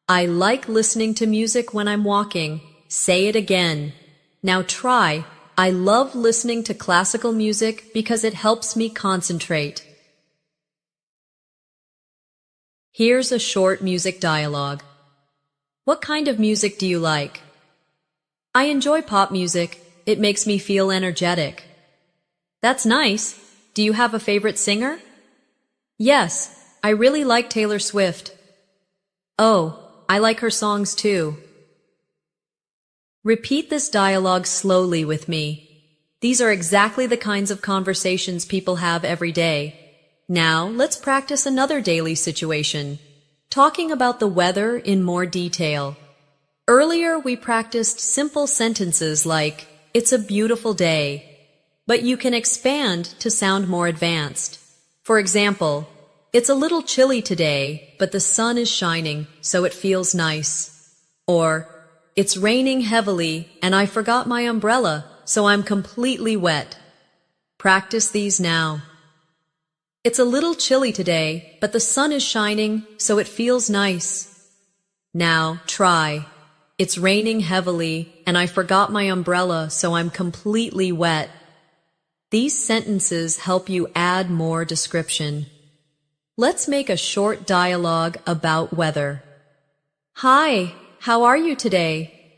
S1: I like listening to music when I'm walking. Say it again. Now try, I love listening to classical music because it helps me concentrate. Here's a short music dialogue. What kind of music do you like? I enjoy pop music. It makes me feel energetic. That's nice. Do you have a favorite singer? Yes, I really like Taylor Swift. Oh, I like her songs too. Repeat this dialogue slowly with me. These are exactly the kinds of conversations people have every day. Now, let's practice another daily situation, talking about the weather in more detail. Earlier, we practiced simple sentences like, it's a beautiful day, but you can expand to sound more advanced. For example, it's a little chilly today, but the sun is shining, so it feels nice. Or, it's raining heavily, and I forgot my umbrella, so I'm completely wet. Practice these now. It's a little chilly today, but the sun is shining, so it feels nice. Now, try. It's raining heavily, and I forgot my umbrella, so I'm completely wet. These sentences help you add more description. Let's make a short dialogue about weather. Hi, how are you today?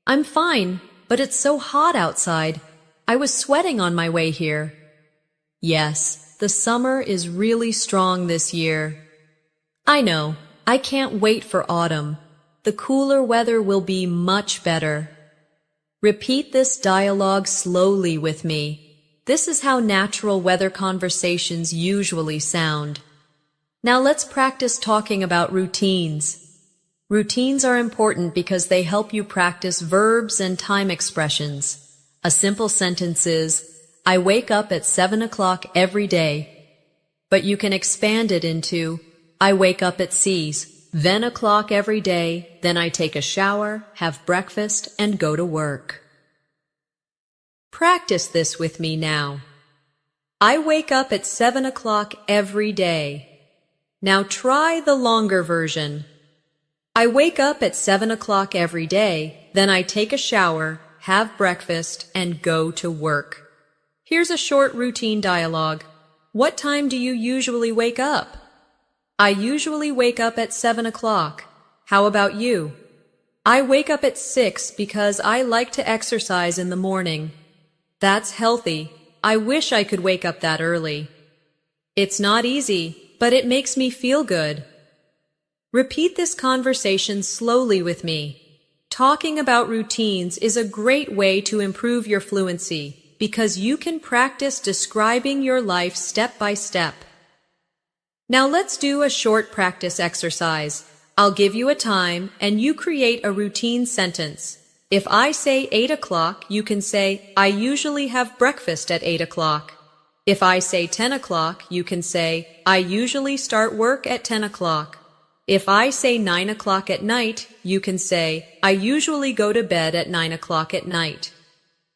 S1: I'm fine, but it's so hot outside. I was sweating on my way here. Yes. The summer is really strong this year. I know. I can't wait for autumn. The cooler weather will be much better. Repeat this dialogue slowly with me. This is how natural weather conversations usually sound. Now let's practice talking about routines. Routines are important because they help you practice verbs and time expressions. A simple sentence is, I wake up at 7 o'clock every day. But you can expand it into, I wake up at then o'clock every day, then I take a shower, have breakfast, and go to work. Practice this with me now. I wake up at 7 o'clock every day. Now try the longer version. I wake up at 7 o'clock every day, then I take a shower, have breakfast, and go to work. Here's a short routine dialogue. What time do you usually wake up? I usually wake up at 7 o'clock. How about you? I wake up at 6 because I like to exercise in the morning. That's healthy. I wish I could wake up that early. It's not easy, but it makes me feel good. Repeat this conversation slowly with me. Talking about routines is a great way to improve your fluency because you can practice describing your life step by step. Now let's do a short practice exercise. I'll give you a time and you create a routine sentence. If I say 8 o'clock, you can say, I usually have breakfast at 8 o'clock. If I say 10 o'clock, you can say, I usually start work at 10 o'clock. If I say 9 o'clock at night, you can say, I usually go to bed at 9 o'clock at night.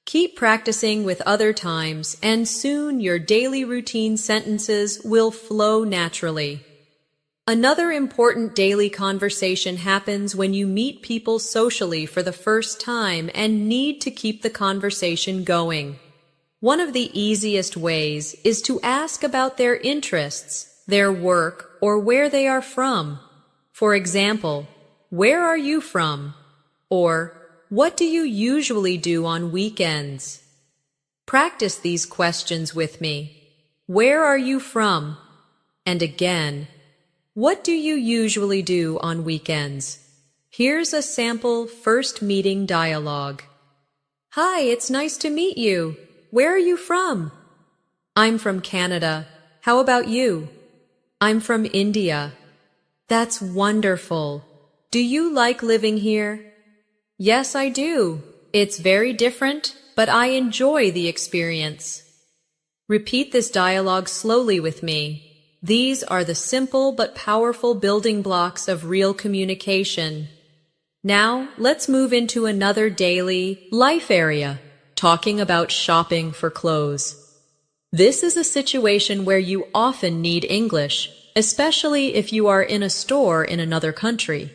S1: Keep practicing with other times, and soon your daily routine sentences will flow naturally. Another important daily conversation happens when you meet people socially for the first time and need to keep the conversation going. One of the easiest ways is to ask about their interests, their work, or where they are from. For example, where are you from? Or, what do you usually do on weekends? Practice these questions with me. Where are you from? And again, what do you usually do on weekends? Here's a sample first meeting dialogue. Hi, it's nice to meet you. Where are you from? I'm from Canada. How about you? I'm from India. That's wonderful. Do you like living here? Yes, I do. It's very different, but I enjoy the experience. Repeat this dialogue slowly with me. These are the simple but powerful building blocks of real communication. Now, let's move into another daily life area, talking about shopping for clothes. This is a situation where you often need English, especially if you are in a store in another country.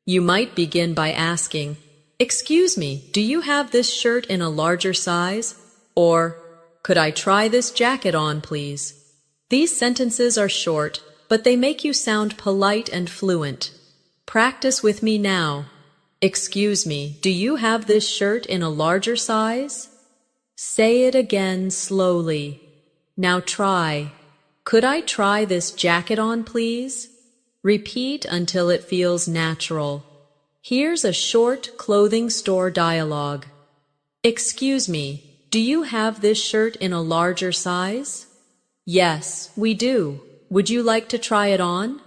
S1: You might begin by asking, Excuse me, do you have this shirt in a larger size? Or, could I try this jacket on, please? These sentences are short, but they make you sound polite and fluent. Practice with me now. Excuse me, do you have this shirt in a larger size? Say it again slowly. Now try. Could I try this jacket on, please? Repeat until it feels natural. Here's a short clothing store dialogue. Excuse me, do you have this shirt in a larger size? Yes, we do. Would you like to try it on?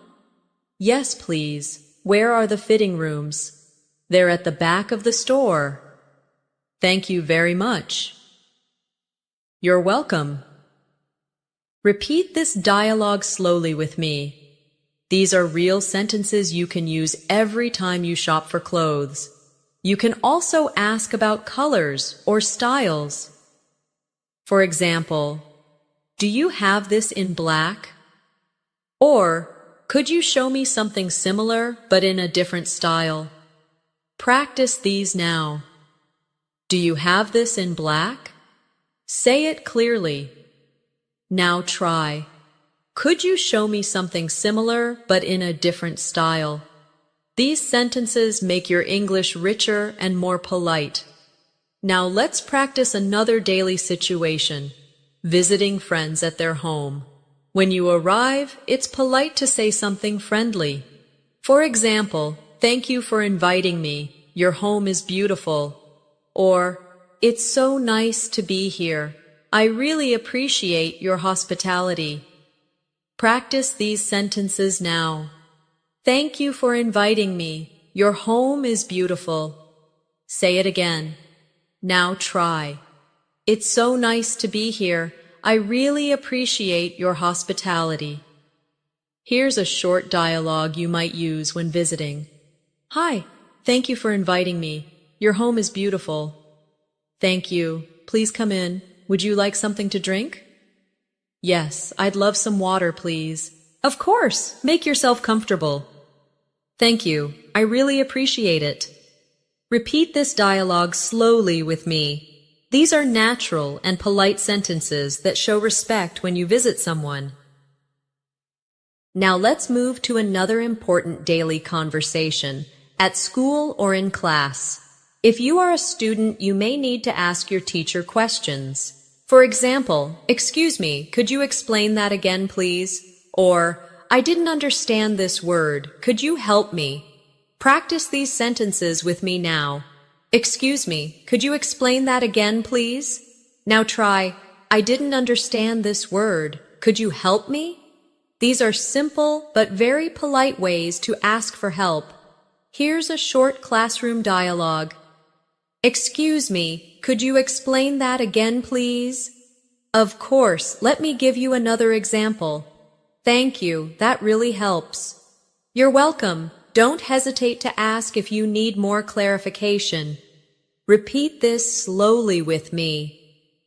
S1: Yes, please. Where are the fitting rooms? They're at the back of the store. Thank you very much. You're welcome. Repeat this dialogue slowly with me. These are real sentences you can use every time you shop for clothes. You can also ask about colors or styles. For example, do you have this in black? Or, could you show me something similar but in a different style? Practice these now. Do you have this in black? Say it clearly. Now try. Could you show me something similar but in a different style? These sentences make your English richer and more polite. Now let's practice another daily situation, visiting friends at their home. When you arrive, it's polite to say something friendly. For example, thank you for inviting me. Your home is beautiful. Or, it's so nice to be here. I really appreciate your hospitality. Practice these sentences now. Thank you for inviting me. Your home is beautiful. Say it again. Now try. It's so nice to be here. I really appreciate your hospitality. Here's a short dialogue you might use when visiting. Hi, thank you for inviting me. Your home is beautiful. Thank you. Please come in. Would you like something to drink? Yes, I'd love some water, please. Of course. Make yourself comfortable. Thank you. I really appreciate it. Repeat this dialogue slowly with me. These are natural and polite sentences that show respect when you visit someone. Now let's move to another important daily conversation, at school or in class. If you are a student, you may need to ask your teacher questions. For example, excuse me, could you explain that again, please? Or, I didn't understand this word. Could you help me? Practice these sentences with me now. Excuse me, could you explain that again, please? Now try, I didn't understand this word. Could you help me? These are simple but very polite ways to ask for help. Here's a short classroom dialogue. Excuse me, could you explain that again, please? Of course, let me give you another example. Thank you, that really helps. You're welcome. Don't hesitate to ask if you need more clarification. Repeat this slowly with me.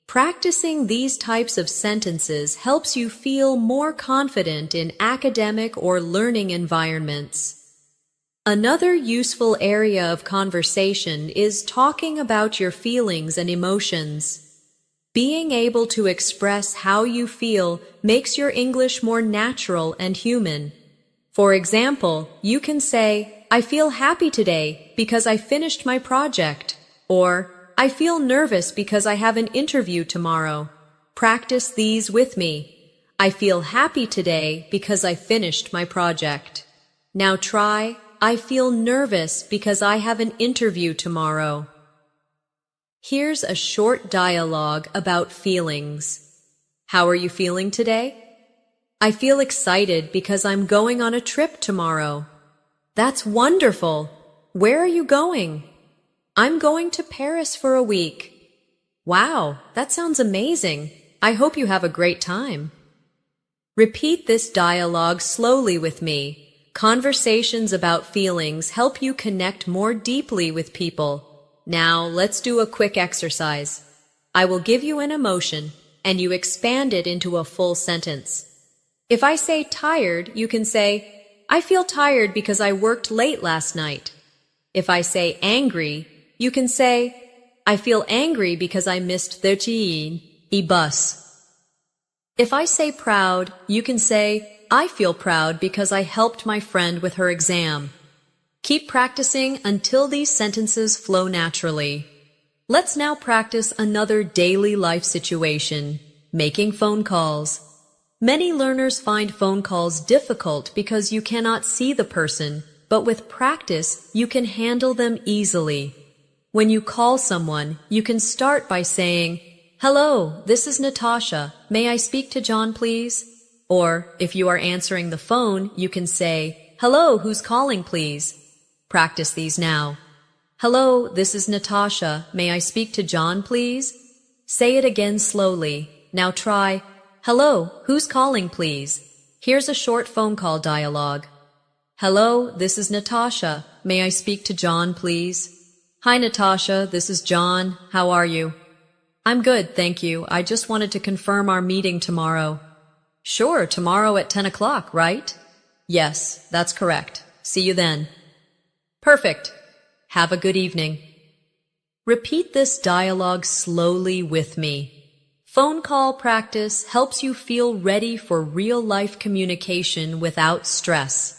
S1: Practicing these types of sentences helps you feel more confident in academic or learning environments. Another useful area of conversation is talking about your feelings and emotions. Being able to express how you feel makes your English more natural and human. For example, you can say, I feel happy today because I finished my project, or I feel nervous because I have an interview tomorrow. Practice these with me. I feel happy today because I finished my project. Now try, I feel nervous because I have an interview tomorrow. Here's a short dialogue about feelings. How are you feeling today? I feel excited because I'm going on a trip tomorrow. That's wonderful. Where are you going? I'm going to Paris for a week. Wow, that sounds amazing. I hope you have a great time. Repeat this dialogue slowly with me. Conversations about feelings help you connect more deeply with people. Now, let's do a quick exercise. I will give you an emotion, and you expand it into a full sentence. If I say tired, you can say, I feel tired because I worked late last night. If I say angry, you can say, I feel angry because I missed the bus. If I say proud, you can say, I feel proud because I helped my friend with her exam. Keep practicing until these sentences flow naturally. Let's now practice another daily life situation, making phone calls. Many learners find phone calls difficult because you cannot see the person, but with practice, you can handle them easily. When you call someone, you can start by saying, Hello, this is Natasha. May I speak to John, please? Or, if you are answering the phone, you can say, Hello, who's calling, please? Practice these now. Hello, this is Natasha. May I speak to John, please? Say it again slowly. Now try, Hello, who's calling, please? Here's a short phone call dialogue. Hello, this is Natasha. May I speak to John, please? Hi, Natasha. This is John. How are you? I'm good, thank you. I just wanted to confirm our meeting tomorrow. Sure, tomorrow at 10 o'clock, right? Yes, that's correct. See you then. Perfect. Have a good evening. Repeat this dialogue slowly with me. Phone call practice helps you feel ready for real-life communication without stress.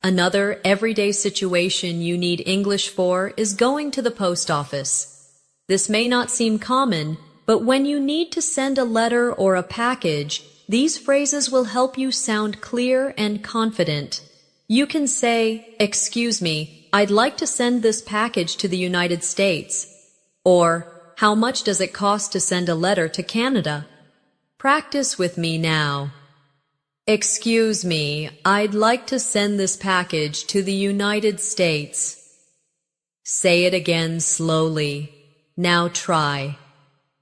S1: Another everyday situation you need English for is going to the post office. This may not seem common, but when you need to send a letter or a package, these phrases will help you sound clear and confident. You can say, Excuse me, I'd like to send this package to the United States. Or, how much does it cost to send a letter to Canada? Practice with me now. Excuse me, I'd like to send this package to the United States. Say it again slowly. Now try.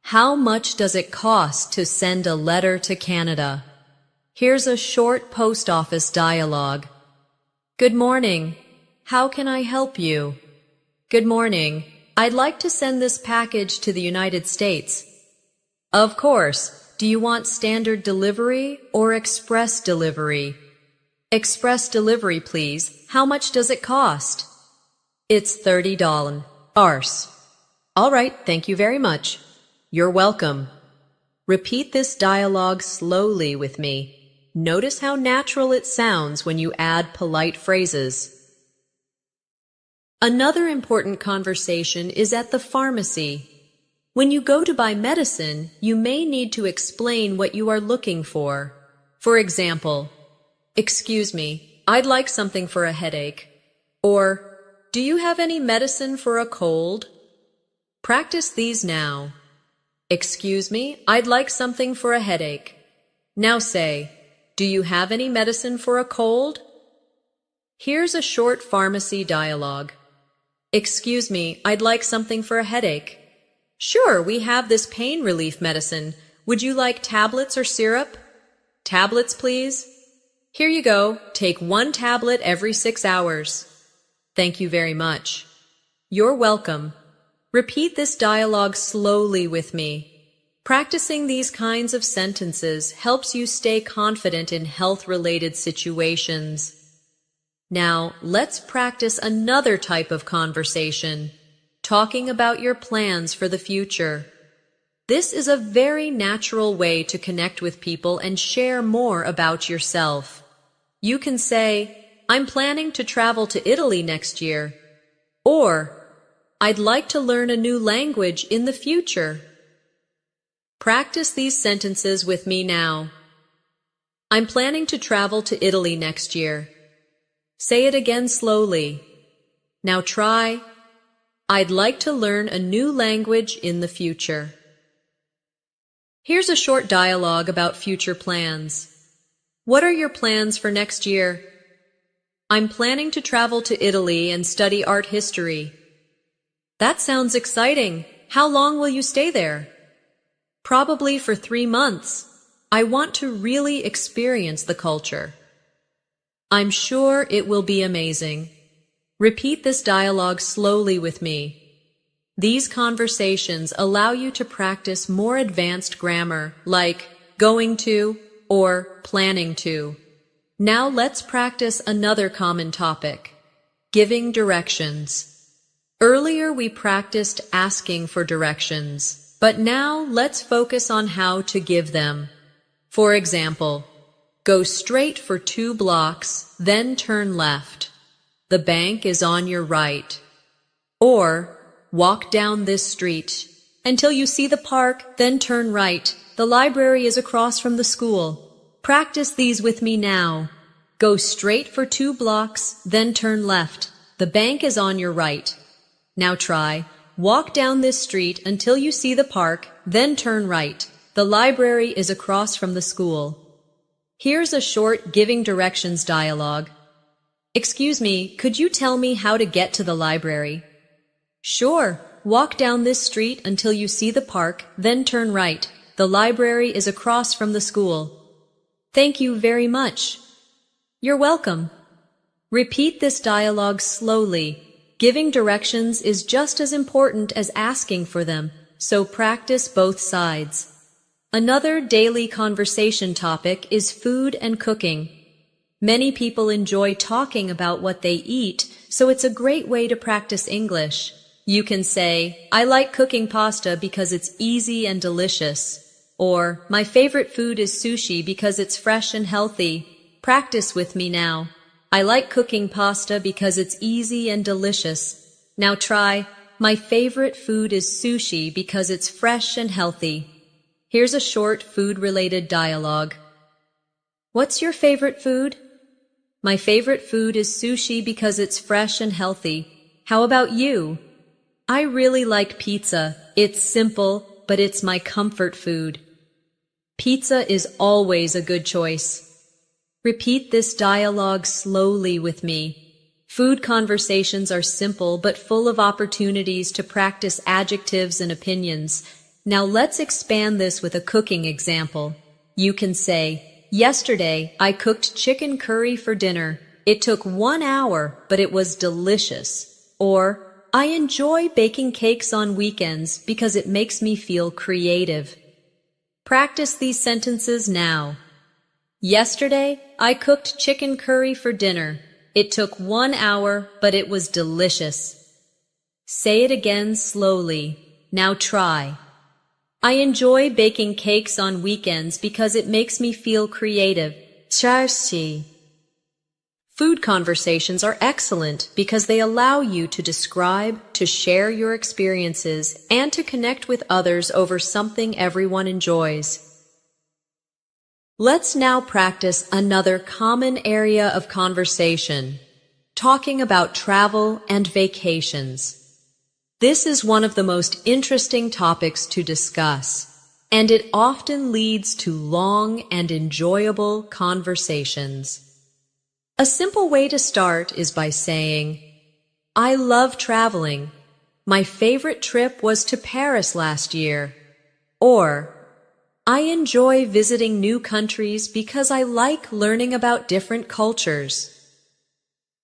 S1: How much does it cost to send a letter to Canada? Here's a short post office dialogue. Good morning. How can I help you? Good morning. I'd like to send this package to the United States. Of course. Do you want standard delivery or express delivery? Express delivery, please. How much does it cost? It's $30. All right, thank you very much. You're welcome. Repeat this dialogue slowly with me. Notice how natural it sounds when you add polite phrases. Another important conversation is at the pharmacy. When you go to buy medicine, you may need to explain what you are looking for. For example, excuse me, I'd like something for a headache. Or, do you have any medicine for a cold? Practice these now. Excuse me, I'd like something for a headache. Now say, do you have any medicine for a cold? Here's a short pharmacy dialogue. Excuse me, I'd like something for a headache. Sure, we have this pain relief medicine. Would you like tablets or syrup? Tablets, please. Here you go. Take 1 tablet every 6 hours. Thank you very much. You're welcome. Repeat this dialogue slowly with me. Practicing these kinds of sentences helps you stay confident in health-related situations. Now, let's practice another type of conversation. Talking about your plans for the future. This is a very natural way to connect with people and share more about yourself. You can say, I'm planning to travel to Italy next year. Or, I'd like to learn a new language in the future. Practice these sentences with me now. I'm planning to travel to Italy next year. Say it again slowly. Now try. I'd like to learn a new language in the future. Here's a short dialogue about future plans. What are your plans for next year? I'm planning to travel to Italy and study art history. That sounds exciting. How long will you stay there? Probably for 3 months. I want to really experience the culture. I'm sure it will be amazing. Repeat this dialogue slowly with me. These conversations allow you to practice more advanced grammar, like going to or planning to. Now let's practice another common topic, giving directions. Earlier we practiced asking for directions, but now let's focus on how to give them. For example, go straight for 2 blocks, then turn left. The bank is on your right. Or, walk down this street until you see the park, then turn right. The library is across from the school. Practice these with me now. Go straight for 2 blocks, then turn left. The bank is on your right. Now try. Walk down this street until you see the park, then turn right. The library is across from the school. Here's a short giving directions dialogue. Excuse me, could you tell me how to get to the library? Sure. Walk down this street until you see the park, then turn right. The library is across from the school. Thank you very much. You're welcome. Repeat this dialogue slowly. Giving directions is just as important as asking for them, so practice both sides. Another daily conversation topic is food and cooking. Many people enjoy talking about what they eat, so it's a great way to practice English. You can say, I like cooking pasta because it's easy and delicious. Or, my favorite food is sushi because it's fresh and healthy. Practice with me now. I like cooking pasta because it's easy and delicious. Now try, my favorite food is sushi because it's fresh and healthy. Here's a short food-related dialogue. What's your favorite food? My favorite food is sushi because it's fresh and healthy. How about you? I really like pizza. It's simple, but it's my comfort food. Pizza is always a good choice. Repeat this dialogue slowly with me. Food conversations are simple but full of opportunities to practice adjectives and opinions. Now let's expand this with a cooking example. You can say, "Yesterday, I cooked chicken curry for dinner. It took 1 hour, but it was delicious." Or, "I enjoy baking cakes on weekends because it makes me feel creative." Practice these sentences now. Yesterday, I cooked chicken curry for dinner. It took 1 hour, but it was delicious. Say it again slowly. Now try. I enjoy baking cakes on weekends because it makes me feel creative. Charsi. Food conversations are excellent because they allow you to describe, to share your experiences, and to connect with others over something everyone enjoys. Let's now practice another common area of conversation, talking about travel and vacations. This is one of the most interesting topics to discuss, and it often leads to long and enjoyable conversations. A simple way to start is by saying, "I love traveling. My favorite trip was to Paris last year." Or, "I enjoy visiting new countries because I like learning about different cultures."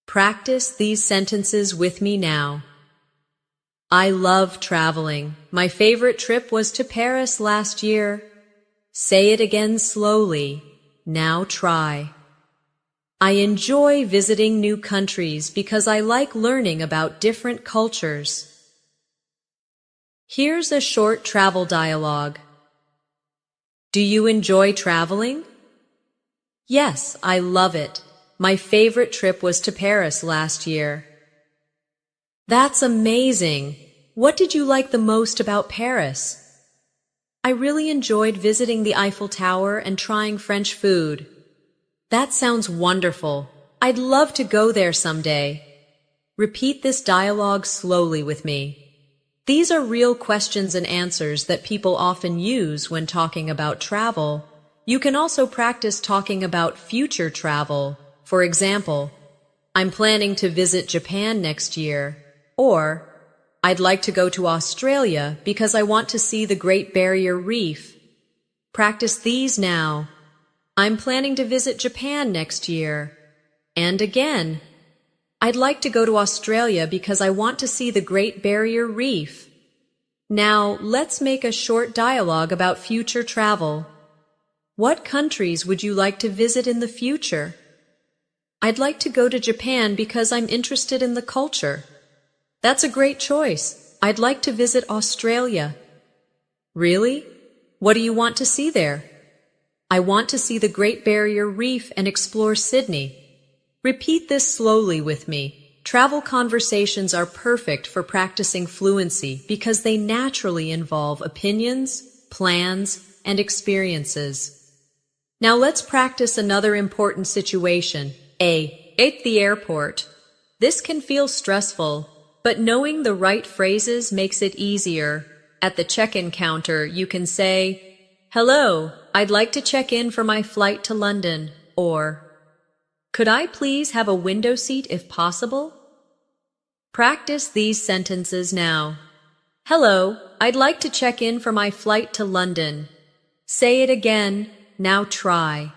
S1: Practice these sentences with me now. I love traveling. My favorite trip was to Paris last year. Say it again slowly. Now try. I enjoy visiting new countries because I like learning about different cultures. Here's a short travel dialogue. Do you enjoy traveling? Yes, I love it. My favorite trip was to Paris last year. That's amazing. What did you like the most about Paris? I really enjoyed visiting the Eiffel Tower and trying French food. That sounds wonderful. I'd love to go there someday. Repeat this dialogue slowly with me. These are real questions and answers that people often use when talking about travel. You can also practice talking about future travel. For example, I'm planning to visit Japan next year. Or, I'd like to go to Australia because I want to see the Great Barrier Reef. Practice these now. I'm planning to visit Japan next year. And again, I'd like to go to Australia because I want to see the Great Barrier Reef. Now, let's make a short dialogue about future travel. What countries would you like to visit in the future? I'd like to go to Japan because I'm interested in the culture. That's a great choice. I'd like to visit Australia. Really? What do you want to see there? I want to see the Great Barrier Reef and explore Sydney. Repeat this slowly with me. Travel conversations are perfect for practicing fluency because they naturally involve opinions, plans, and experiences. Now let's practice another important situation. At the airport. This can feel stressful, but knowing the right phrases makes it easier. At the check-in counter, you can say, "Hello, I'd like to check in for my flight to London," or, "Could I please have a window seat if possible?" Practice these sentences now. Hello, I'd like to check in for my flight to London. Say it again. Now try.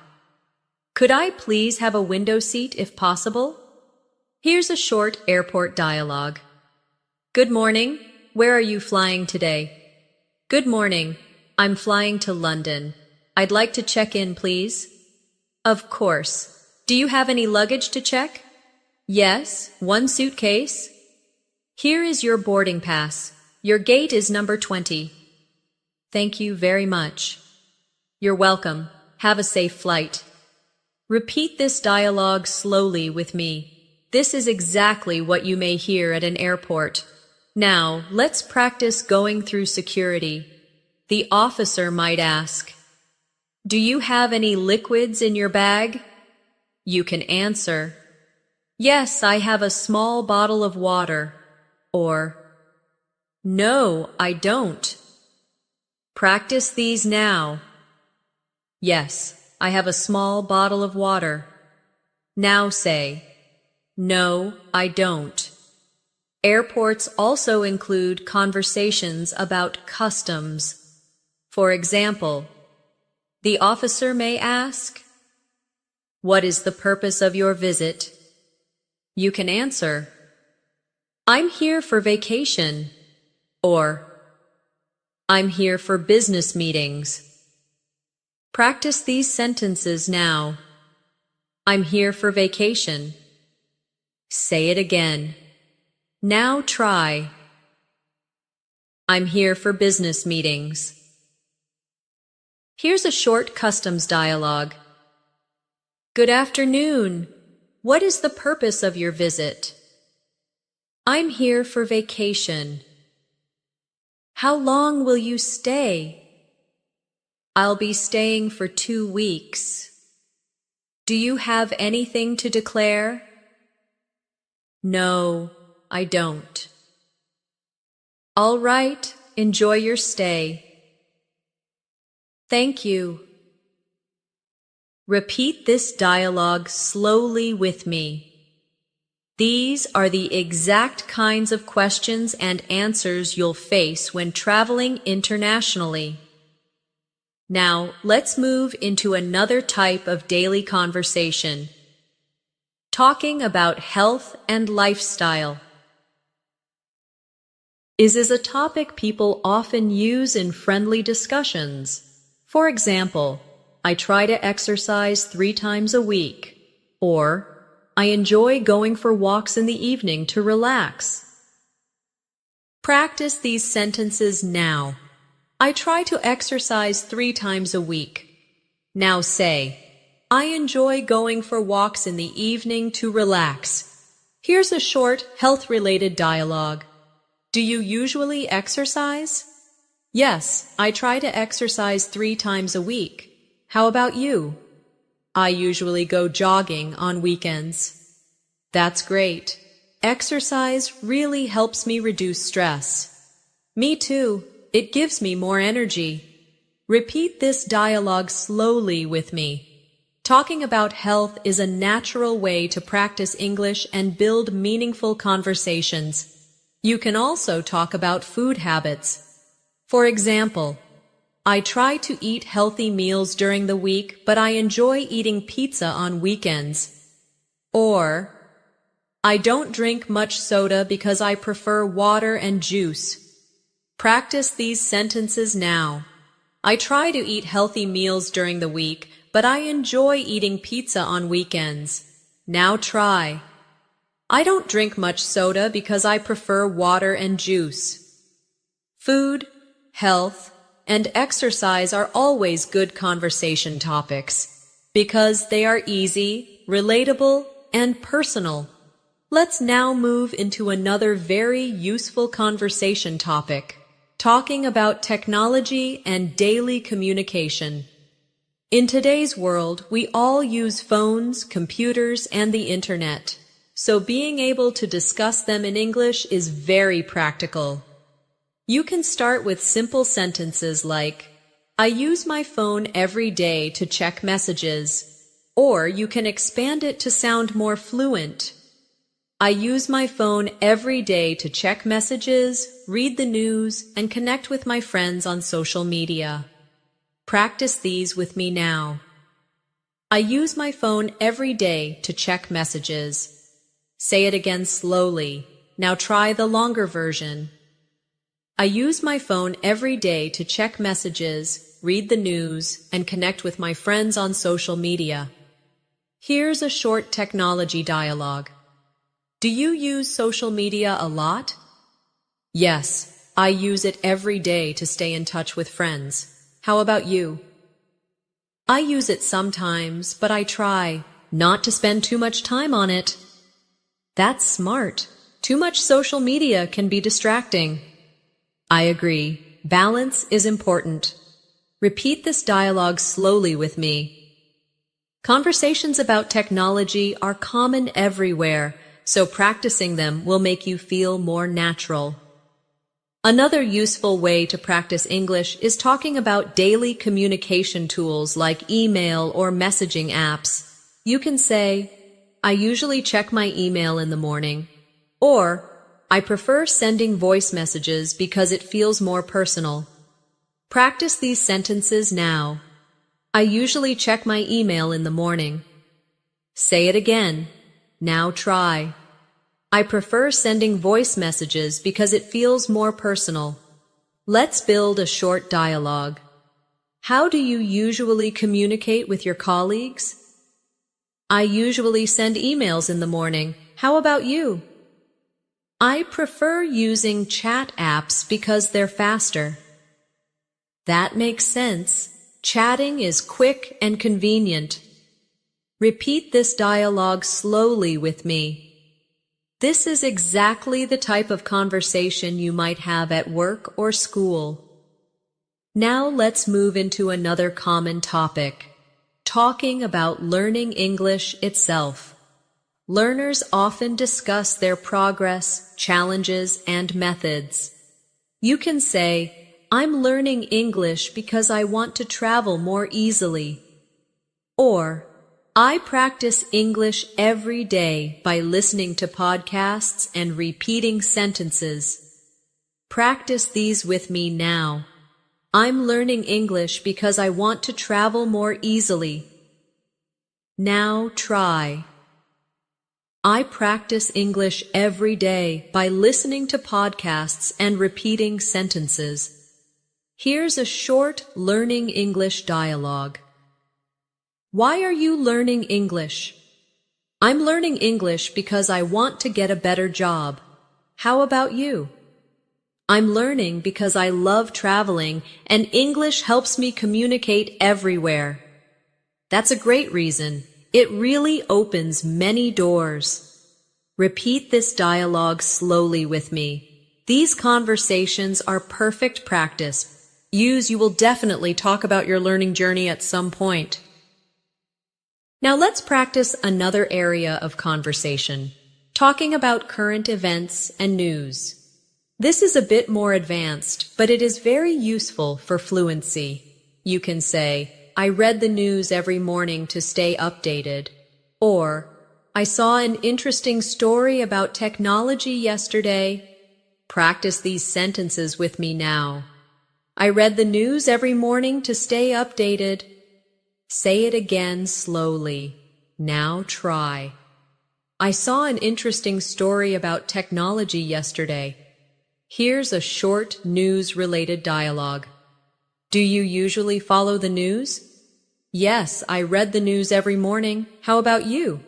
S1: Could I please have a window seat if possible? Here's a short airport dialogue. Good morning. Where are you flying today? Good morning. I'm flying to London. I'd like to check in, please. Of course. Do you have any luggage to check? Yes, one suitcase. Here is your boarding pass. Your gate is number 20. Thank you very much. You're welcome. Have a safe flight. Repeat this dialogue slowly with me. This is exactly what you may hear at an airport. Now, let's practice going through security. The officer might ask, "Do you have any liquids in your bag?" You can answer, "Yes, I have a small bottle of water," or, No, I don't. Practice these now. Yes, I have a small bottle of water. Now say, no, I don't. Airports also include conversations about customs. For example, the officer may ask, "What is the purpose of your visit?" You can answer, "I'm here for vacation," or "I'm here for business meetings." Practice these sentences now. I'm here for vacation. Say it again. Now try. I'm here for business meetings. Here's a short customs dialogue. Good afternoon. What is the purpose of your visit? I'm here for vacation. How long will you stay? I'll be staying for 2 weeks. Do you have anything to declare? No, I don't. All right, enjoy your stay. Thank you. Repeat this dialogue slowly with me. These are the exact kinds of questions and answers you'll face when traveling internationally. Now, let's move into another type of daily conversation, talking about health and lifestyle. Is a topic people often use in friendly discussions. For example, I try to exercise 3 times a week, or I enjoy going for walks in the evening to relax. Practice these sentences now. I try to exercise 3 times a week. Now say, I enjoy going for walks in the evening to relax. Here's a short, health-related dialogue. Do you usually exercise? Yes, I try to exercise 3 times a week. How about you? I usually go jogging on weekends. That's great. Exercise really helps me reduce stress. Me too. It gives me more energy. Repeat this dialogue slowly with me. Talking about health is a natural way to practice English and build meaningful conversations. You can also talk about food habits. For example, I try to eat healthy meals during the week, but I enjoy eating pizza on weekends. Or, I don't drink much soda because I prefer water and juice. Practice these sentences now. I try to eat healthy meals during the week, but I enjoy eating pizza on weekends. Now try. I don't drink much soda because I prefer water and juice. Food, health, and exercise are always good conversation topics because they are easy, relatable, and personal. Let's now move into another very useful conversation topic, talking about technology and daily communication. In today's world, we all use phones, computers, and the internet, so being able to discuss them in English is very practical. You can start with simple sentences like, I use my phone every day to check messages, or you can expand it to sound more fluent. I use my phone every day to check messages, read the news, and connect with my friends on social media. Practice these with me now. I use my phone every day to check messages. Say it again slowly. Now try the longer version. I use my phone every day to check messages, read the news, and connect with my friends on social media. Here's a short technology dialogue. Do you use social media a lot? Yes, I use it every day to stay in touch with friends. How about you? I use it sometimes, but I try not to spend too much time on it. That's smart. Too much social media can be distracting. I agree. Balance is important. Repeat this dialogue slowly with me. Conversations about technology are common everywhere, so practicing them will make you feel more natural. Another useful way to practice English is talking about daily communication tools like email or messaging apps. You can say, I usually check my email in the morning, or I prefer sending voice messages because it feels more personal. Practice these sentences now. I usually check my email in the morning. Say it again. Now try. I prefer sending voice messages because it feels more personal. Let's build a short dialogue. How do you usually communicate with your colleagues? I usually send emails in the morning. How about you? I prefer using chat apps because they're faster. That makes sense. Chatting is quick and convenient. Repeat this dialogue slowly with me. This is exactly the type of conversation you might have at work or school. Now let's move into another common topic, talking about learning English itself. Learners often discuss their progress, challenges, and methods. You can say, I'm learning English because I want to travel more easily. Or, I practice English every day by listening to podcasts and repeating sentences. Practice these with me now. I'm learning English because I want to travel more easily. Now try. I practice English every day by listening to podcasts and repeating sentences. Here's a short learning English dialogue. Why are you learning English? I'm learning English because I want to get a better job. How about you? I'm learning because I love traveling and English helps me communicate everywhere. That's a great reason. It really opens many doors. Repeat this dialogue slowly with me. These conversations are perfect practice. You will definitely talk about your learning journey at some point. Now let's practice another area of conversation, talking about current events and news. This is a bit more advanced, but it is very useful for fluency. You can say, I read the news every morning to stay updated, or I saw an interesting story about technology yesterday. Practice these sentences with me now. I read the news every morning to stay updated. Say it again slowly. Now try. I saw an interesting story about technology yesterday. Here's a short news-related dialogue. Do you usually follow the news? Yes, I read the news every morning. How about you?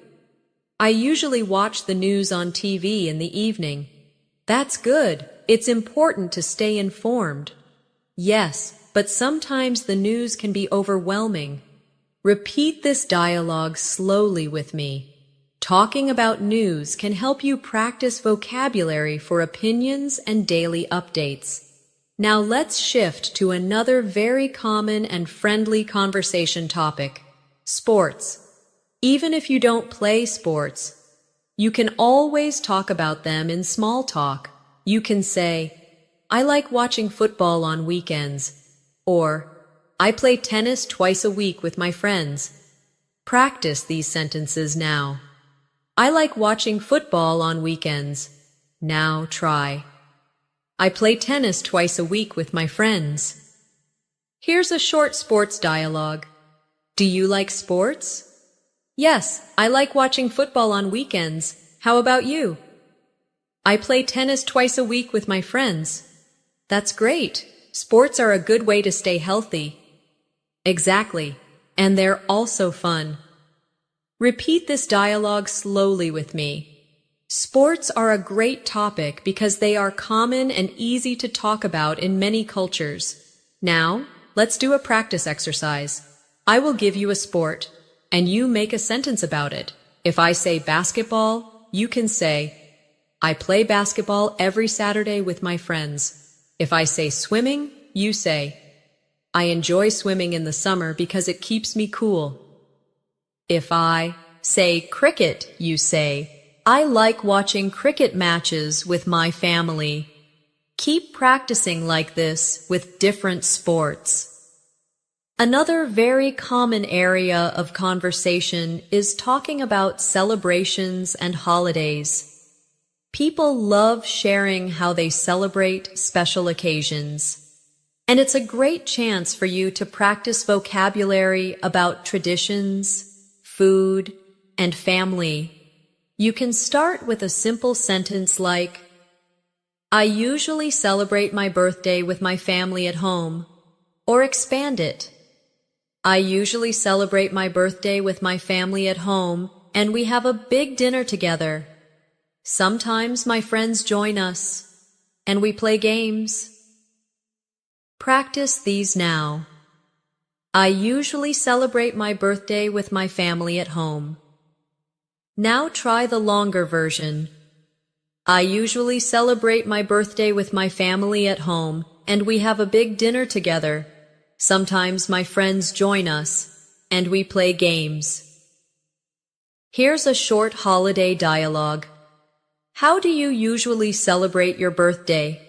S1: I usually watch the news on TV in the evening. That's good. It's important to stay informed. Yes, but sometimes the news can be overwhelming. Repeat this dialogue slowly with me. Talking about news can help you practice vocabulary for opinions and daily updates. Now let's shift to another very common and friendly conversation topic, sports. Even if you don't play sports, you can always talk about them in small talk. You can say, I like watching football on weekends, or I play tennis twice a week with my friends. Practice these sentences now. I like watching football on weekends. Now try. I play tennis twice a week with my friends. Here's a short sports dialogue. Do you like sports? Yes, I like watching football on weekends. How about you? I play tennis twice a week with my friends. That's great. Sports are a good way to stay healthy. Exactly, and they're also fun. Repeat this dialogue slowly with me. Sports are a great topic because they are common and easy to talk about in many cultures. Now, let's do a practice exercise. I will give you a sport, and you make a sentence about it. If I say basketball, you can say, I play basketball every Saturday with my friends. If I say swimming, you say, I enjoy swimming in the summer because it keeps me cool. If I say cricket, you say, I like watching cricket matches with my family. Keep practicing like this with different sports. Another very common area of conversation is talking about celebrations and holidays. People love sharing how they celebrate special occasions. And it's a great chance for you to practice vocabulary about traditions, food, and family. You can start with a simple sentence like, I usually celebrate my birthday with my family at home, or expand it. I usually celebrate my birthday with my family at home, and we have a big dinner together. Sometimes my friends join us, and we play games. Practice these now. I usually celebrate my birthday with my family at home. Now try the longer version. I usually celebrate my birthday with my family at home, and we have a big dinner together. Sometimes my friends join us, and we play games. Here's a short holiday dialogue. How do you usually celebrate your birthday?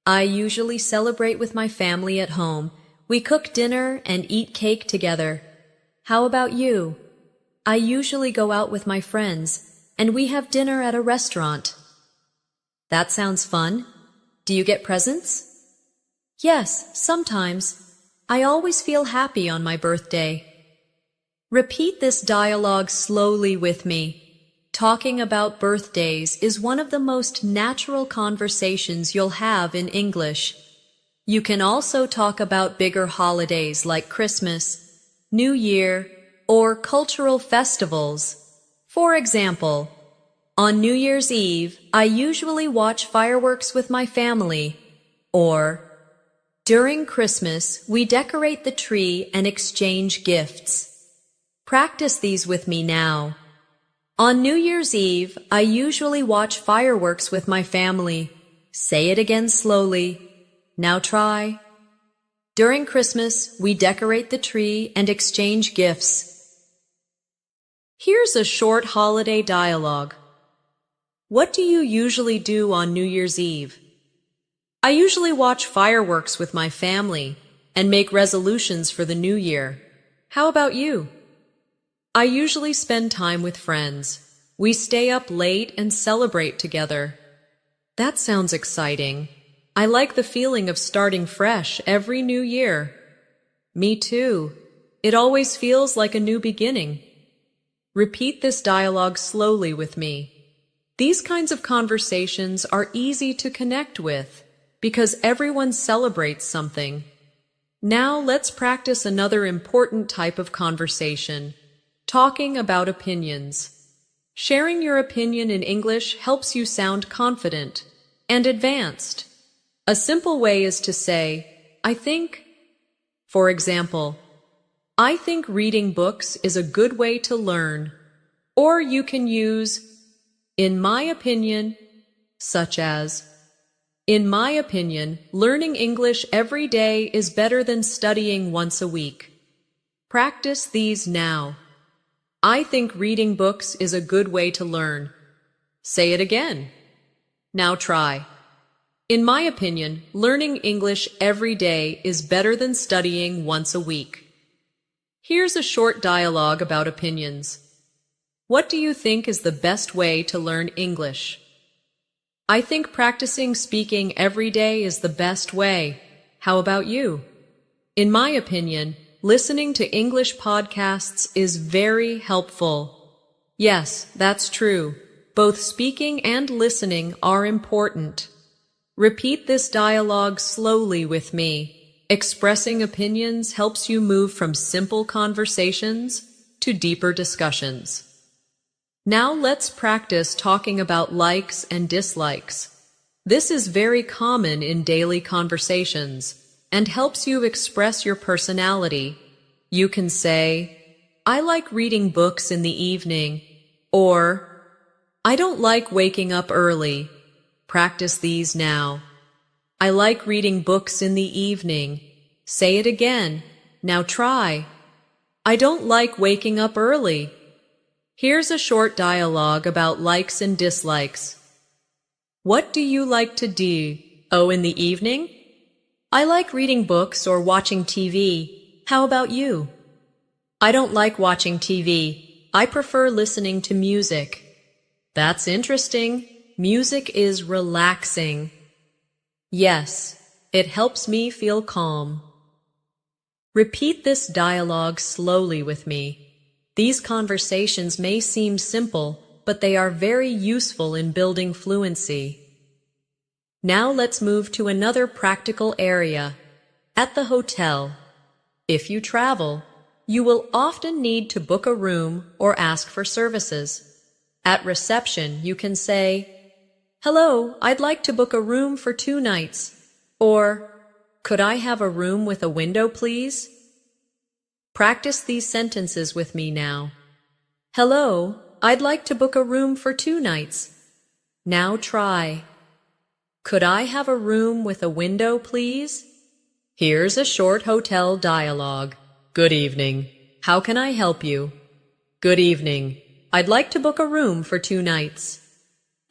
S1: I usually celebrate with my family at home. We cook dinner and eat cake together. How about you? I usually go out with my friends, and we have dinner at a restaurant. That sounds fun. Do you get presents? Yes, sometimes. I always feel happy on my birthday. Repeat this dialogue slowly with me. Talking about birthdays is one of the most natural conversations you'll have in English. You can also talk about bigger holidays like Christmas, New Year, or cultural festivals. For example, on New Year's Eve, I usually watch fireworks with my family. Or, during Christmas, we decorate the tree and exchange gifts. Practice these with me now. On New Year's Eve, I usually watch fireworks with my family. Say it again slowly. Now try. During Christmas, we decorate the tree and exchange gifts. Here's a short holiday dialogue. What do you usually do on New Year's Eve? I usually watch fireworks with my family and make resolutions for the new year. How about you? I usually spend time with friends. We stay up late and celebrate together. That sounds exciting. I like the feeling of starting fresh every new year. Me too. It always feels like a new beginning. Repeat this dialogue slowly with me. These kinds of conversations are easy to connect with because everyone celebrates something. Now let's practice another important type of conversation. Talking about opinions. Sharing your opinion in English helps you sound confident and advanced. A simple way is to say, I think. For example, I think reading books is a good way to learn. Or you can use, in my opinion, such as, in my opinion, learning English every day is better than studying once a week. Practice these now. I think reading books is a good way to learn. Say it again. Now try. In my opinion, learning English every day is better than studying once a week. Here's a short dialogue about opinions. What do you think is the best way to learn English? I think practicing speaking every day is the best way. How about you? In my opinion, listening to English podcasts is very helpful. Yes, that's true. Both speaking and listening are important. Repeat this dialogue slowly with me. Expressing opinions helps you move from simple conversations to deeper discussions. Now let's practice talking about likes and dislikes. This is very common in daily conversations and helps you express your personality. You can say, I like reading books in the evening, or I don't like waking up early. Practice these now. I like reading books in the evening. Say it again. Now try. I don't like waking up early. Here's a short dialogue about likes and dislikes. What do you like to do? Oh, in the evening? I like reading books or watching TV. How about you? I don't like watching TV. I prefer listening to music. That's interesting. Music is relaxing. Yes, it helps me feel calm. Repeat this dialogue slowly with me. These conversations may seem simple, but they are very useful in building fluency. Now let's move to another practical area. At the hotel. If you travel, you will often need to book a room or ask for services. At reception, you can say, "Hello, I'd like to book a room for 2 nights." Or, "Could I have a room with a window, please?" Practice these sentences with me now. Hello, I'd like to book a room for 2 nights. Now try. Could I have a room with a window, please? Here's a short hotel dialogue. Good evening. How can I help you? Good evening. I'd like to book a room for 2 nights.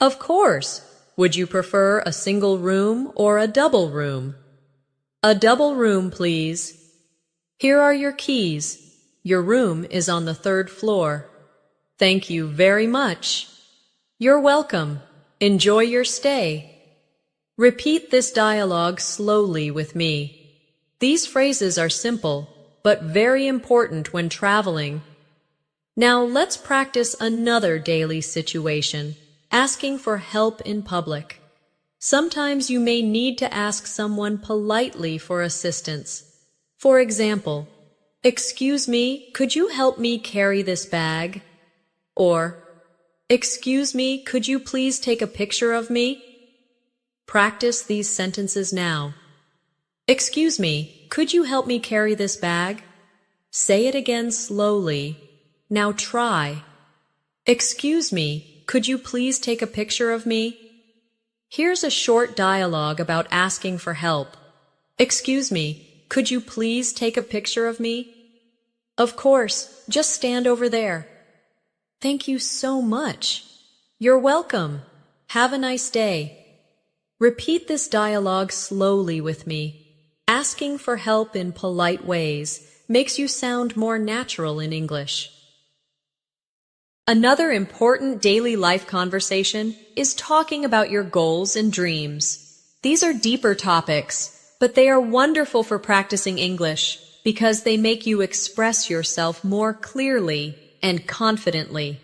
S1: Of course. Would you prefer a single room or a double room? A double room, please. Here are your keys. Your room is on the 3rd floor. Thank you very much. You're welcome. Enjoy your stay. Repeat this dialogue slowly with me. These phrases are simple, but very important when traveling. Now let's practice another daily situation, asking for help in public. Sometimes you may need to ask someone politely for assistance. For example, "Excuse me, could you help me carry this bag?" Or, "Excuse me, could you please take a picture of me?" Practice these sentences now. Excuse me, could you help me carry this bag? Say it again slowly. Now try. Excuse me, could you please take a picture of me? Here's a short dialogue about asking for help. Excuse me, could you please take a picture of me? Of course, just stand over there. Thank you so much. You're welcome. Have a nice day. Repeat this dialogue slowly with me. Asking for help in polite ways makes you sound more natural in English. Another important daily life conversation is talking about your goals and dreams. These are deeper topics, but they are wonderful for practicing English because they make you express yourself more clearly and confidently.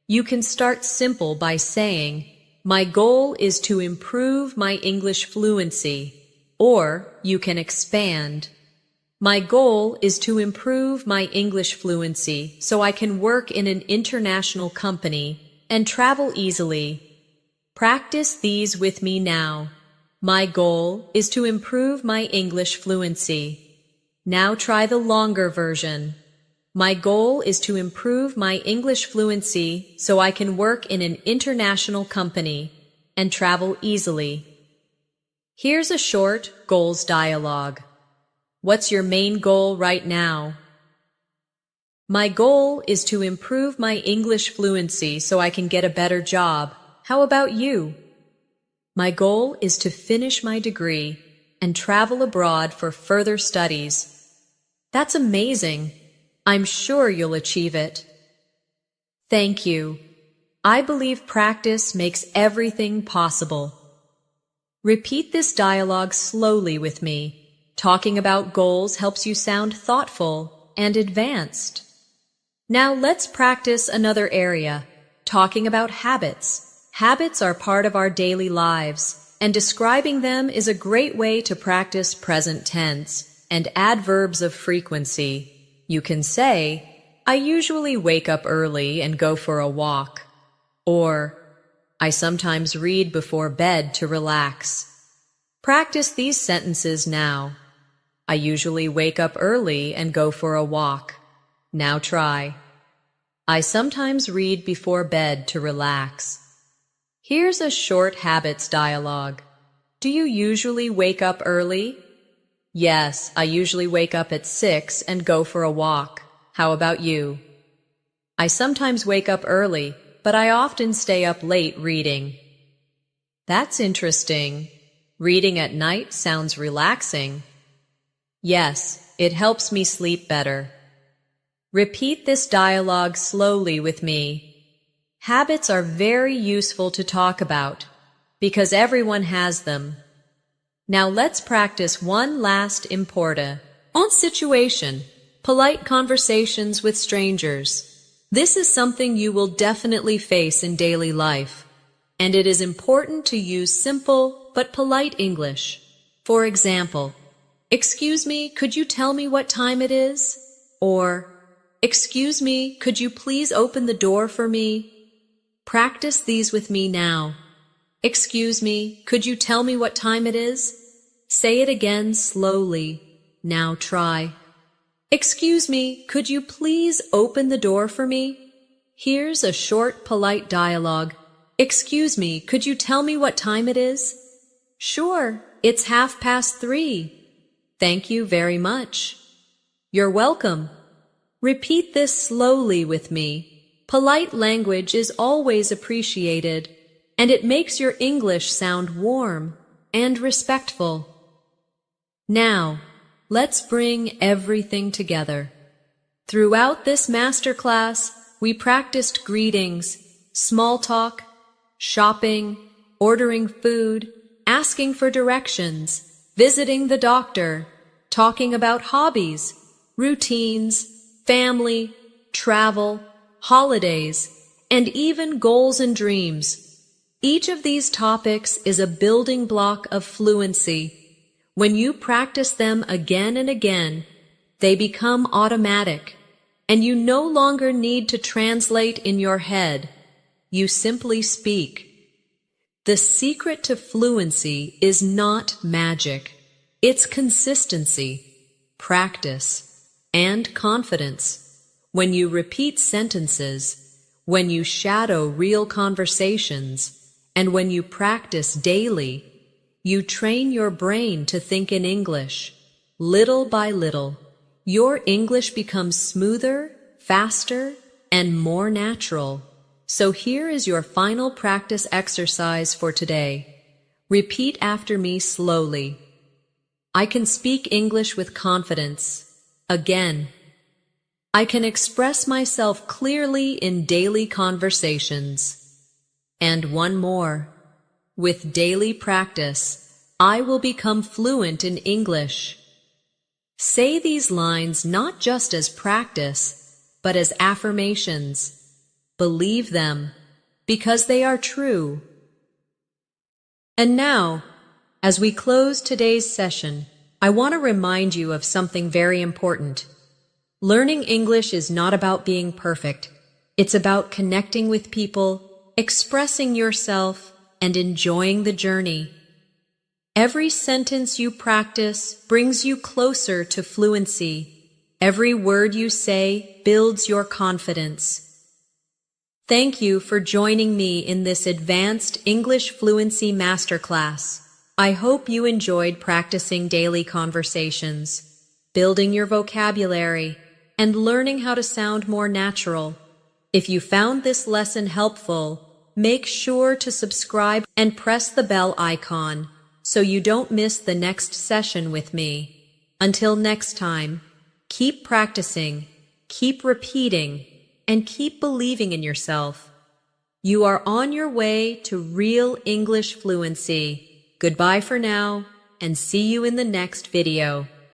S1: You can start simple by saying, "My goal is to improve my English fluency," or you can expand, "My goal is to improve my English fluency so I can work in an international company and travel easily." Practice these with me now. My goal is to improve my English fluency. Now try the longer version. My goal is to improve my English fluency so I can work in an international company and travel easily. Here's a short goals dialogue. What's your main goal right now? My goal is to improve my English fluency so I can get a better job. How about you? My goal is to finish my degree and travel abroad for further studies. That's amazing. I'm sure you'll achieve it. Thank you. I believe practice makes everything possible. Repeat this dialogue slowly with me. Talking about goals helps you sound thoughtful and advanced. Now let's practice another area, talking about habits. Habits are part of our daily lives, and describing them is a great way to practice present tense and adverbs of frequency. You can say, "I usually wake up early and go for a walk," or "I sometimes read before bed to relax." Practice these sentences now. I usually wake up early and go for a walk. Now try. I sometimes read before bed to relax. Here's a short habits dialogue. Do you usually wake up early? Yes, I usually wake up at 6 and go for a walk. How about you? I sometimes wake up early, but I often stay up late reading. That's interesting. Reading at night sounds relaxing. Yes, it helps me sleep better. Repeat this dialogue slowly with me. Habits are very useful to talk about because everyone has them. Now let's practice one last important situation, polite conversations with strangers. This is something you will definitely face in daily life, and it is important to use simple but polite English. For example, "Excuse me, could you tell me what time it is?" Or, "Excuse me, could you please open the door for me?" Practice these with me now. "Excuse me, could you tell me what time it is?" Say it again slowly. Now try. "Excuse me, could you please open the door for me?" Here's a short, polite dialogue. "Excuse me, could you tell me what time it is?" "Sure, it's 3:30. Thank you very much." "You're welcome." Repeat this slowly with me. Polite language is always appreciated, and it makes your English sound warm and respectful. Now, let's bring everything together. Throughout this masterclass, we practiced greetings, small talk, shopping, ordering food, asking for directions, visiting the doctor, talking about hobbies, routines, family, travel, holidays, and even goals and dreams. Each of these topics is a building block of fluency. When you practice them again and again, they become automatic, and you no longer need to translate in your head. You simply speak. The secret to fluency is not magic. It's consistency, practice, and confidence. When you repeat sentences, when you shadow real conversations, and when you practice daily, you train your brain to think in English. Little by little, your English becomes smoother, faster, and more natural. So here is your final practice exercise for today. Repeat after me slowly. I can speak English with confidence. Again. I can express myself clearly in daily conversations. And one more. With daily practice, I will become fluent in English. Say these lines not just as practice, but as affirmations. Believe them, because they are true. And now, as we close today's session, I want to remind you of something very important. Learning English is not about being perfect. It's about connecting with people, expressing yourself, and enjoying the journey. Every sentence you practice brings you closer to fluency. Every word you say builds your confidence. Thank you for joining me in this advanced English fluency masterclass. I hope you enjoyed practicing daily conversations, building your vocabulary, and learning how to sound more natural. If you found this lesson helpful, make sure to subscribe and press the bell icon so you don't miss the next session with me. Until next time, keep practicing, keep repeating, and keep believing in yourself. You are on your way to real English fluency. Goodbye for now, and see you in the next video.